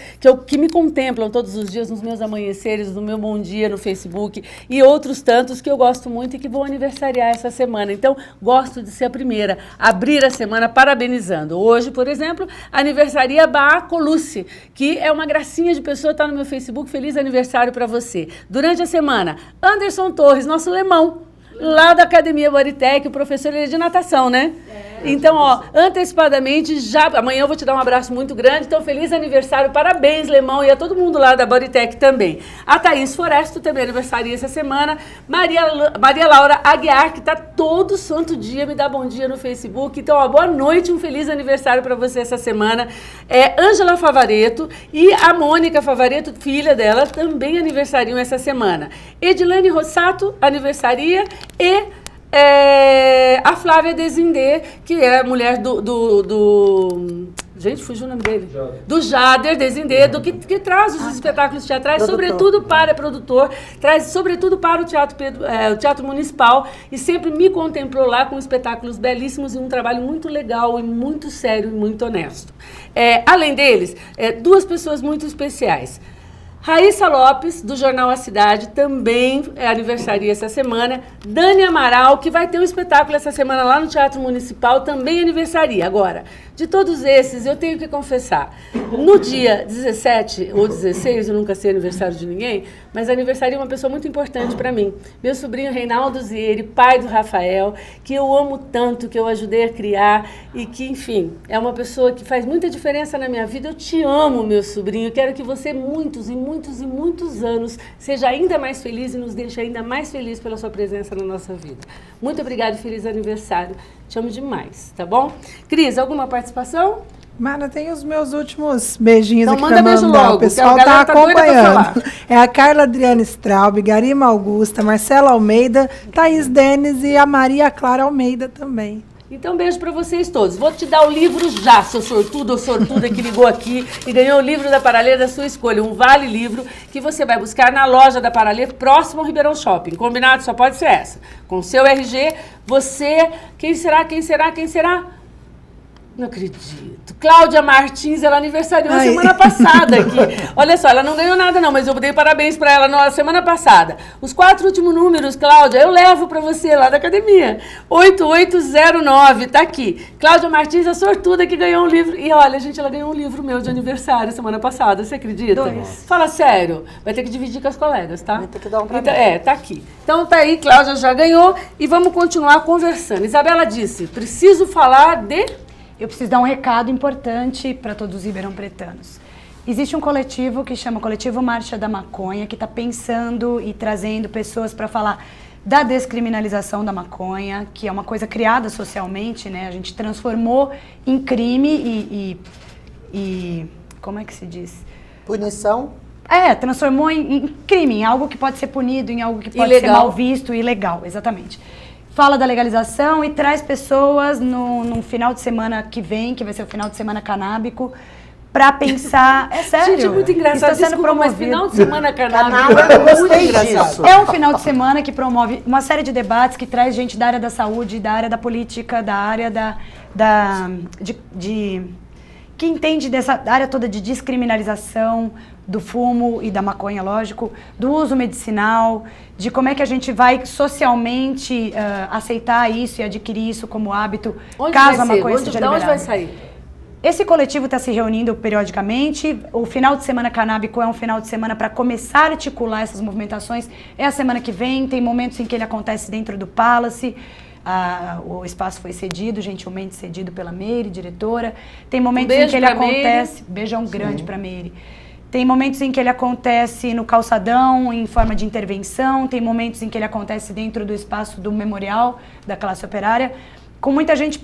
Speaker 1: que me contemplam todos os dias nos meus amanheceres, no meu Bom Dia no Facebook, e outros tantos que eu gosto muito e que vão aniversariar essa semana. Então, gosto gosto de ser a primeira a abrir a semana parabenizando. Hoje, por exemplo, aniversaria Baa Colucci, que é uma gracinha de pessoa, está no meu Facebook, feliz aniversário para você. Durante a semana, Anderson Torres, nosso lemão, lá da Academia Bodytech, o professor ele é de natação, né? Então, ó, antecipadamente, já amanhã eu vou te dar um abraço muito grande. Então, feliz aniversário, parabéns, Lemão, e a todo mundo lá da Bodytech também. A Thaís Foresto também aniversaria essa semana. Maria Laura Aguiar, que tá todo santo dia, me dá bom dia no Facebook. Então, ó, boa noite, um feliz aniversário para você essa semana. Ângela Favareto e a Mônica Favareto, filha dela, também aniversariam essa semana. Edilane Rossato aniversaria e a Flávia Desindê, que é a mulher gente, fugiu o nome dele. Do Jader Desindê, que traz os espetáculos teatrais, sobretudo para produtor, traz sobretudo para o Teatro Municipal, e sempre me contemplou lá com espetáculos belíssimos e um trabalho muito legal e muito sério e muito honesto. Além deles, duas pessoas muito especiais. Raíssa Lopes, do Jornal A Cidade, também aniversaria essa semana. Dani Amaral, que vai ter um espetáculo essa semana lá no Teatro Municipal, também aniversaria. Agora, de todos esses, eu tenho que confessar, no dia 17 ou 16, eu nunca sei aniversário de ninguém, mas aniversaria uma pessoa muito importante para mim. Meu sobrinho Reinaldo Zieri, pai do Rafael, que eu amo tanto, que eu ajudei a criar e que, enfim, é uma pessoa que faz muita diferença na minha vida. Eu te amo, meu sobrinho. Quero que você, muitos e muitos anos, seja ainda mais feliz e nos deixe ainda mais feliz pela sua presença na nossa vida. Muito obrigada e feliz aniversário. Te amo demais, tá bom? Cris, alguma participação?
Speaker 4: Mara, tem os meus últimos beijinhos
Speaker 1: então,
Speaker 4: aqui
Speaker 1: manda
Speaker 4: pra
Speaker 1: beijo
Speaker 4: mandar.
Speaker 1: logo,
Speaker 4: O pessoal
Speaker 1: que a
Speaker 4: tá
Speaker 1: galera
Speaker 4: acompanhando. É a Carla Adriana Straub, Garima Augusta, Marcela Almeida, Thaís Denis e a Maria Clara Almeida também.
Speaker 1: Então, beijo para vocês todos. Vou te dar o livro já, seu sortudo ou sortuda que ligou aqui e ganhou o livro da Paralê da sua escolha. Um vale-livro que você vai buscar na loja da Paralê, próximo ao Ribeirão Shopping. Combinado? Só pode ser essa. Com o seu RG, você... Quem será? Não acredito. Cláudia Martins, ela aniversariou na semana passada aqui. Olha só, ela não ganhou nada não, mas eu dei parabéns para ela na semana passada. Os 4 últimos números, Cláudia, eu levo para você lá da academia. 8809, tá aqui. Cláudia Martins, a sortuda que ganhou um livro. E olha, gente, ela ganhou um livro meu de aniversário semana passada, você acredita?
Speaker 5: 2.
Speaker 1: Fala sério. Vai ter que dividir com as colegas, tá?
Speaker 2: Vai ter que dar um pra
Speaker 1: então,
Speaker 2: mim.
Speaker 1: tá aqui. Então tá aí, Cláudia já ganhou e vamos continuar conversando. Isabela disse, preciso falar de...
Speaker 5: Eu preciso dar um recado importante para todos os ribeirão-pretanos. Existe um coletivo que chama Coletivo Marcha da Maconha, que está pensando e trazendo pessoas para falar da descriminalização da maconha, que é uma coisa criada socialmente, né? A gente transformou em crime e como é que se diz?
Speaker 2: Punição?
Speaker 5: Transformou em crime, em algo que pode ser punido, em algo que pode
Speaker 1: ilegal.
Speaker 5: ser mal visto, ilegal, exatamente. Fala da legalização e traz pessoas no final de semana que vem, que vai ser o final de semana canábico, para pensar... É sério.
Speaker 1: Gente, é muito engraçado.
Speaker 5: Está sendo
Speaker 1: Desculpa, mas
Speaker 5: promovido.
Speaker 1: final de semana canábico
Speaker 2: Canábico,
Speaker 1: é muito
Speaker 2: gostei
Speaker 1: engraçado.
Speaker 2: disso.
Speaker 5: É um final de semana que promove uma série de debates, que traz gente da área da saúde, da área da política, da área que entende dessa área toda de descriminalização do fumo e da maconha, lógico, do uso medicinal, de como é que a gente vai socialmente aceitar isso e adquirir isso como hábito, caso a maconha seja liberada.
Speaker 1: Onde vai sair?
Speaker 5: Esse coletivo está se reunindo periodicamente. O final de semana canábico é um final de semana para começar a articular essas movimentações. É a semana que vem, tem momentos em que ele acontece dentro do Palace. O espaço foi cedido, gentilmente cedido pela Meire, diretora. Tem momentos em que ele acontece... Beijão grande para Meire. Tem momentos em que ele acontece no calçadão, em forma de intervenção. Tem momentos em que ele acontece dentro do espaço do memorial da classe operária, com muita gente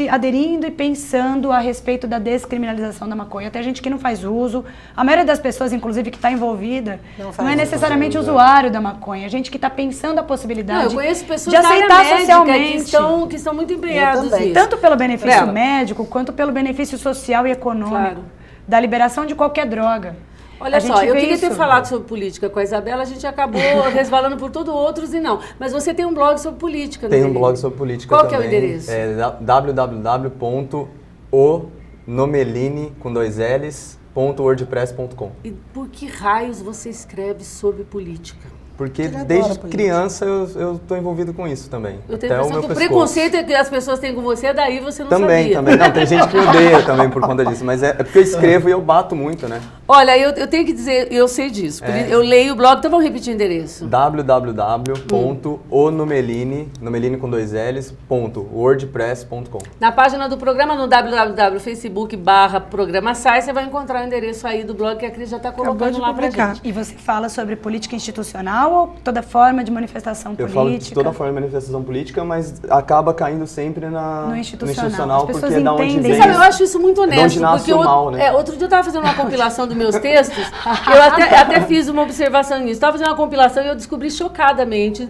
Speaker 5: aderindo e pensando a respeito da descriminalização da maconha. Até gente que não faz uso. A maioria das pessoas, inclusive, que está envolvida, não é necessariamente usuário da maconha. É gente que está pensando a possibilidade
Speaker 1: eu conheço pessoas
Speaker 5: de aceitar
Speaker 1: médica
Speaker 5: socialmente.
Speaker 1: que estão muito empenhados nisso.
Speaker 5: Tanto pelo benefício médico, quanto pelo benefício social e econômico. Da liberação de qualquer droga.
Speaker 1: Olha só, eu queria ter falado sobre política com a Isabela, a gente acabou resvalando por tudo outros e não. Mas você tem um blog sobre política,
Speaker 6: Tem um blog sobre política
Speaker 1: também.
Speaker 6: Qual
Speaker 1: que é o endereço?
Speaker 6: É www.onomeline.wordpress.com.
Speaker 1: E por que raios você escreve sobre política?
Speaker 6: Porque
Speaker 2: Ele adora
Speaker 6: desde
Speaker 2: política.
Speaker 6: criança eu tô envolvido com isso também.
Speaker 1: Eu tenho a
Speaker 6: Até o
Speaker 1: impressão
Speaker 6: meu
Speaker 1: que o
Speaker 6: pescoço.
Speaker 1: preconceito que as pessoas têm com você, daí você não
Speaker 6: Também,
Speaker 1: sabia.
Speaker 6: também. Não, tem gente que me odeia também por conta disso, mas é porque eu escrevo e eu bato muito, né?
Speaker 1: Olha, eu tenho que dizer, eu sei disso, porque eu leio o blog, então vamos repetir o endereço.
Speaker 6: www.onomeline, nomeline com 2 L's, .wordpress.com.
Speaker 1: Na página do programa, no www.facebook.com/programa sai, você vai encontrar o endereço aí do blog que a Cris já está colocando
Speaker 4: de
Speaker 1: lá pra
Speaker 4: publicar.
Speaker 1: gente.
Speaker 5: E você fala sobre política institucional ou toda forma de manifestação
Speaker 6: Eu
Speaker 5: política?
Speaker 6: falo de toda forma de manifestação política, mas acaba caindo sempre
Speaker 5: No institucional. As
Speaker 6: porque
Speaker 5: pessoas
Speaker 6: é da onde
Speaker 5: entendem.
Speaker 6: vem.
Speaker 1: Sabe, eu acho isso muito honesto,
Speaker 6: onde nasce
Speaker 1: porque
Speaker 6: o mal, né?
Speaker 1: outro dia eu estava fazendo uma compilação dos meus textos, eu até fiz uma observação nisso. Estava fazendo uma compilação e eu descobri chocadamente,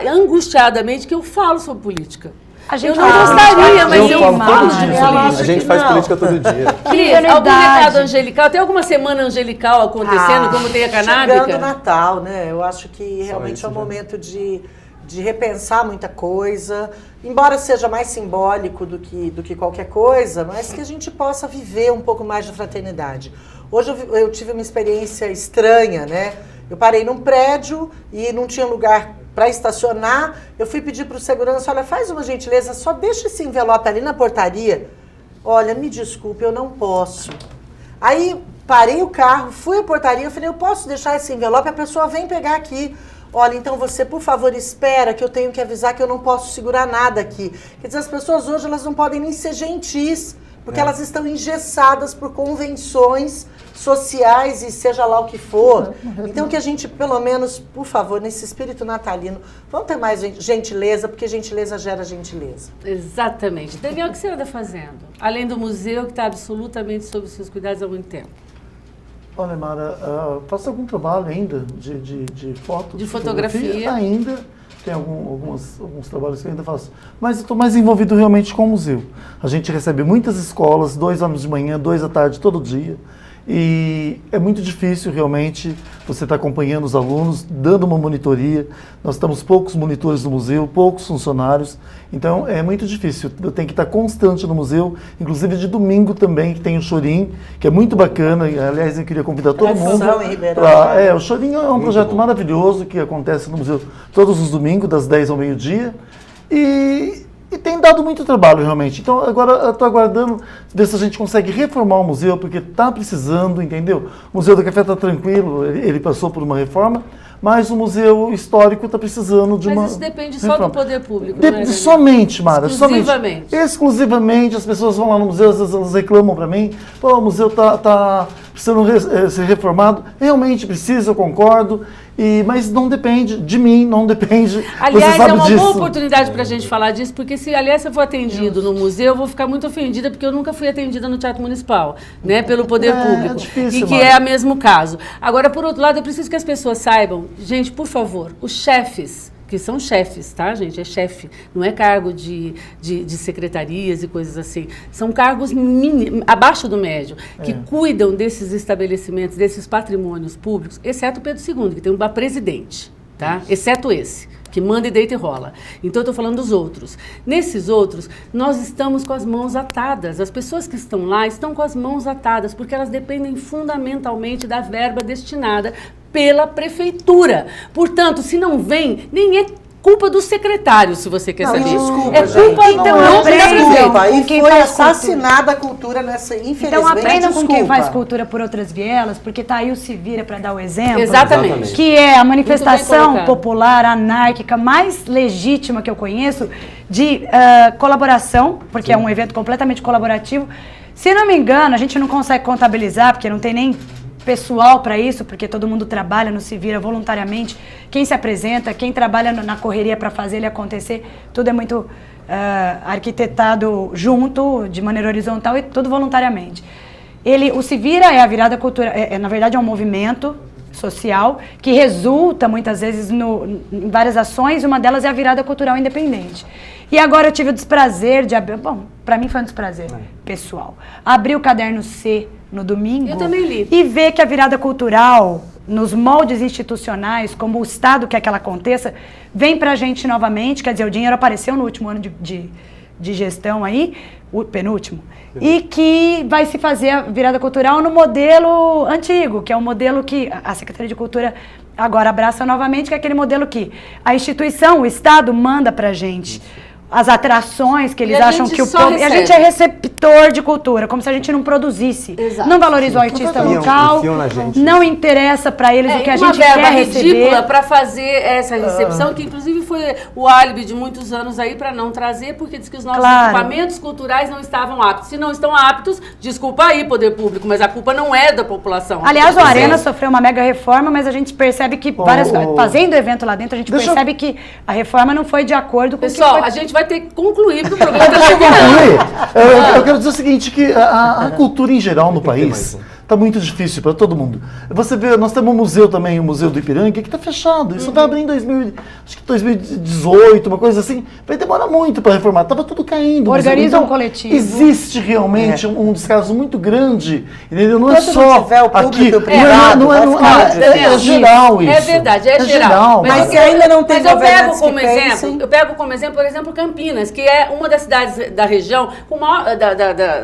Speaker 1: angustiadamente, que eu falo sobre política.
Speaker 5: A gente
Speaker 1: Eu não
Speaker 5: fala.
Speaker 1: gostaria, mas eu
Speaker 6: falo
Speaker 1: falo
Speaker 6: todo
Speaker 1: de
Speaker 6: dia
Speaker 1: política.
Speaker 6: sobre isso. A gente faz política todo dia.
Speaker 1: Cris,
Speaker 5: Verdade.
Speaker 1: algum recado angelical? Tem alguma semana angelical acontecendo, como tem a canábica?
Speaker 2: Chegando o Natal, né? Eu acho que realmente
Speaker 6: isso
Speaker 2: é um
Speaker 6: já.
Speaker 2: momento de repensar muita coisa, embora seja mais simbólico do que qualquer coisa, mas que a gente possa viver um pouco mais de fraternidade. Hoje eu tive uma experiência estranha, né? Eu parei num prédio e não tinha lugar para estacionar. Eu fui pedir para o segurança, olha, faz uma gentileza, só deixa esse envelope ali na portaria. Olha, me desculpe, eu não posso. Aí parei o carro, fui à portaria, eu falei, eu posso deixar esse envelope? A pessoa vem pegar aqui. Olha, então você, por favor, espera que eu tenho que avisar que eu não posso segurar nada aqui. Quer dizer, as pessoas hoje elas não podem nem ser gentis, porque elas estão engessadas por convenções sociais e seja lá o que for. Então que a gente, pelo menos, por favor, nesse espírito natalino, vamos ter mais gentileza, porque gentileza gera gentileza.
Speaker 1: Exatamente. Daniel, o que você anda fazendo? Além do museu, que está absolutamente sob os seus cuidados há muito tempo.
Speaker 3: Olha, Mara, faço algum trabalho ainda de foto.
Speaker 1: De fotografia.
Speaker 3: Ainda. Tem alguns trabalhos que eu ainda faço. Mas eu estou mais envolvido realmente com o museu. A gente recebe muitas escolas, 2 anos de manhã, 2 à tarde, todo dia. E é muito difícil realmente você estar acompanhando os alunos, dando uma monitoria. Nós temos poucos monitores no museu, poucos funcionários. Então é muito difícil. Eu tenho que estar constante no museu, inclusive de domingo também, que tem o Chorim, que é muito bacana. Aliás, eu queria convidar todo mundo.
Speaker 2: Em Ribeirão.
Speaker 3: O Chorim é um projeto maravilhoso que acontece no museu todos os domingos, das 10 ao meio-dia. E tem dado muito trabalho, realmente. Então, agora eu estou aguardando ver se a gente consegue reformar o museu, porque está precisando, entendeu? O Museu do Café está tranquilo, ele passou por uma reforma, mas o Museu Histórico está precisando de uma
Speaker 1: Mas isso depende só
Speaker 3: reforma.
Speaker 1: do poder público, não é, Daniel?
Speaker 3: Somente, Mara,
Speaker 1: Exclusivamente.
Speaker 3: somente. Exclusivamente. As pessoas vão lá no museu, às vezes elas reclamam para mim, pô, o museu está precisando ser reformado. Realmente precisa, eu concordo. Mas não depende de mim, não depende.
Speaker 1: Aliás,
Speaker 3: você sabe
Speaker 1: é uma
Speaker 3: disso.
Speaker 1: boa oportunidade para a gente falar disso, porque se, aliás, eu for atendido no museu, eu vou ficar muito ofendida, porque eu nunca fui atendida no Teatro Municipal, né, pelo poder público.
Speaker 3: difícil,
Speaker 1: e que
Speaker 3: Mara.
Speaker 1: é o mesmo caso. Agora, por outro lado, eu preciso que as pessoas saibam, gente, por favor, os chefes, que são chefes, tá, gente? É chefe, não é cargo de secretarias e coisas assim. São cargos abaixo do médio, que cuidam desses estabelecimentos, desses patrimônios públicos, exceto o Pedro II, que tem uma presidente, tá? Exceto esse, que manda e deita e rola. Então, eu estou falando dos outros. Nesses outros, nós estamos com as mãos atadas. As pessoas que estão lá estão com as mãos atadas, porque elas dependem fundamentalmente da verba destinada pela prefeitura. Portanto, se não vem, nem é culpa do secretário, se você quer saber.
Speaker 2: Desculpa,
Speaker 1: é culpa
Speaker 2: gente.
Speaker 1: então,
Speaker 2: Não,
Speaker 1: não da
Speaker 2: desculpa.
Speaker 1: prefeita.
Speaker 2: E
Speaker 5: quem
Speaker 2: foi
Speaker 5: faz
Speaker 2: assassinada a cultura nessa, infelizmente.
Speaker 5: Então aprendam com quem
Speaker 2: desculpa.
Speaker 5: faz cultura por outras vielas, porque tá aí o Se Vira para dar o exemplo.
Speaker 1: Exatamente.
Speaker 5: Que é a
Speaker 1: Muito bem
Speaker 5: manifestação
Speaker 1: colocado.
Speaker 5: popular, anárquica, mais legítima que eu conheço, de colaboração, porque é um evento completamente colaborativo. Se não me engano, a gente não consegue contabilizar, porque não tem nem pessoal para isso, porque todo mundo trabalha no Se Vira voluntariamente. Quem se apresenta, quem trabalha na correria para fazer ele acontecer, tudo é muito arquitetado junto, de maneira horizontal e tudo voluntariamente. O Se Vira é a virada cultural, na verdade é um movimento social que resulta muitas vezes em várias ações, uma delas é a virada cultural independente. E agora eu tive o desprazer de abrir, bom, para mim foi um desprazer pessoal, abrir o caderno C no domingo.
Speaker 1: Eu também li.
Speaker 5: E ver que a virada cultural, nos moldes institucionais, como o Estado quer que ela aconteça, vem pra gente novamente, quer dizer, o dinheiro apareceu no último ano de de gestão aí, o penúltimo, e que vai se fazer a virada cultural no modelo antigo, que é um modelo que a Secretaria de Cultura agora abraça novamente, que é aquele modelo que a instituição, o Estado, manda pra gente as atrações que eles acham que o povo... E a gente é receptor de cultura, como se a gente não produzisse.
Speaker 1: Exato.
Speaker 5: Não valoriza o artista local, não interessa para eles o que a gente quer receber.
Speaker 1: Ridícula para fazer essa recepção, que inclusive foi o álibi de muitos anos aí para não trazer, porque diz que os nossos equipamentos culturais não estavam aptos. Se não estão aptos, desculpa aí, poder público, mas a culpa não é da população.
Speaker 5: Aliás, o Arena sofreu uma mega reforma, mas a gente percebe que, fazendo evento lá dentro, a gente percebe que a reforma não foi de acordo com o que foi...
Speaker 1: a gente vai ter que concluir, porque o programa está chegando.
Speaker 3: Eu quero dizer o seguinte, que a cultura em geral no país está muito difícil para todo mundo. Você vê, nós temos um museu também, o Museu do Ipiranga, que está fechado. Isso vai abrir em 2018, uma coisa assim. Vai demorar muito para reformar. Estava tudo caindo.
Speaker 5: Organiza um coletivo.
Speaker 3: Existe realmente um descaso muito grande. Entendeu? Não é só
Speaker 2: tiver o público
Speaker 3: aqui.
Speaker 2: privado,
Speaker 3: É geral isso.
Speaker 1: É verdade, é geral.
Speaker 2: Mas se ainda não tem governantes que
Speaker 1: pensem... Eu pego como exemplo, por exemplo, Campinas, que é uma das cidades da região, com maior,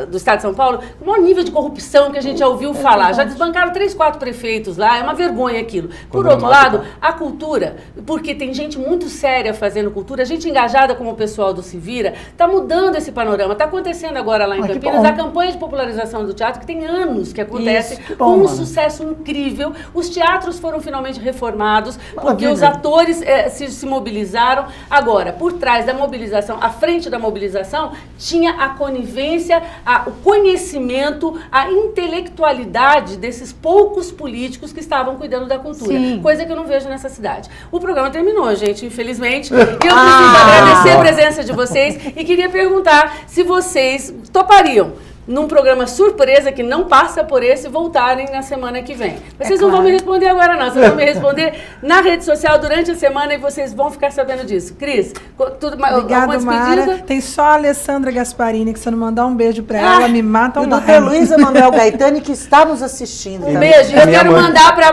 Speaker 1: do estado de São Paulo, com o maior nível de corrupção que a gente já ouviu falar. Já desbancaram 3, 4 prefeitos lá, é uma vergonha aquilo. Por outro lado, a cultura, porque tem gente muito séria fazendo cultura, gente engajada como o pessoal do Se Vira, está mudando esse panorama. Está acontecendo agora lá em Campinas a campanha de popularização do teatro, que tem anos que acontece, com um sucesso incrível. Os teatros foram finalmente reformados, porque os atores se mobilizaram. Agora, por trás da mobilização, à frente da mobilização, tinha a conivência, o conhecimento, a intelectualidade desses poucos políticos que estavam cuidando da cultura. Sim. Coisa que eu não vejo nessa cidade. O programa terminou, gente, infelizmente. E eu preciso agradecer a presença de vocês e queria perguntar se vocês topariam num programa surpresa que não passa por esse, voltarem na semana que vem. Vocês não vão me responder agora não, vocês vão me responder na rede social durante a semana e vocês vão ficar sabendo disso. Cris,
Speaker 4: obrigada, Mara. Tem só a Alessandra Gasparini, que se eu não mandar um beijo pra ela, me mata um
Speaker 2: E do Luísa Manuel Gaetani, que está nos assistindo.
Speaker 1: Um beijo. Eu quero mandar pra...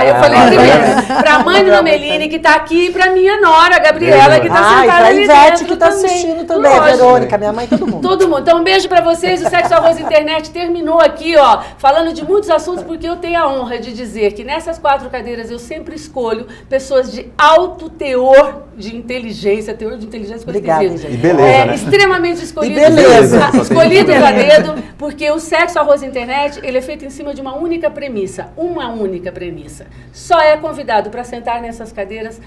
Speaker 1: eu falei primeiro. Pra mãe do Meline, que tá aqui, e pra minha nora, a Gabriela, que tá sentada ali
Speaker 2: dentro.
Speaker 1: Ivete,
Speaker 2: que tá assistindo também. A Verônica, minha mãe, todo mundo.
Speaker 1: Todo mundo. Então, um beijo pra vocês. O Sexo, Arroz Internet terminou aqui, ó, falando de muitos assuntos, porque eu tenho a honra de dizer que nessas 4 cadeiras eu sempre escolho pessoas de alto teor de inteligência, que eu
Speaker 2: Obrigada,
Speaker 1: esqueci.
Speaker 6: E beleza,
Speaker 1: extremamente escolhidos.
Speaker 2: E beleza.
Speaker 1: Escolhidos a dedo, porque o Sexo, Arroz Internet, ele é feito em cima de uma única premissa. Uma única premissa. Só é convidado para sentar nessas cadeiras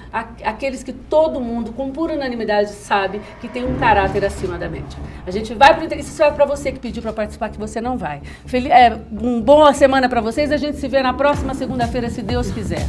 Speaker 1: aqueles que todo mundo, com pura unanimidade, sabe que tem um caráter acima da média. A gente vai para o interesse, isso é para você que pediu para participar, que você não vai. Boa semana para vocês, a gente se vê na próxima segunda-feira, se Deus quiser.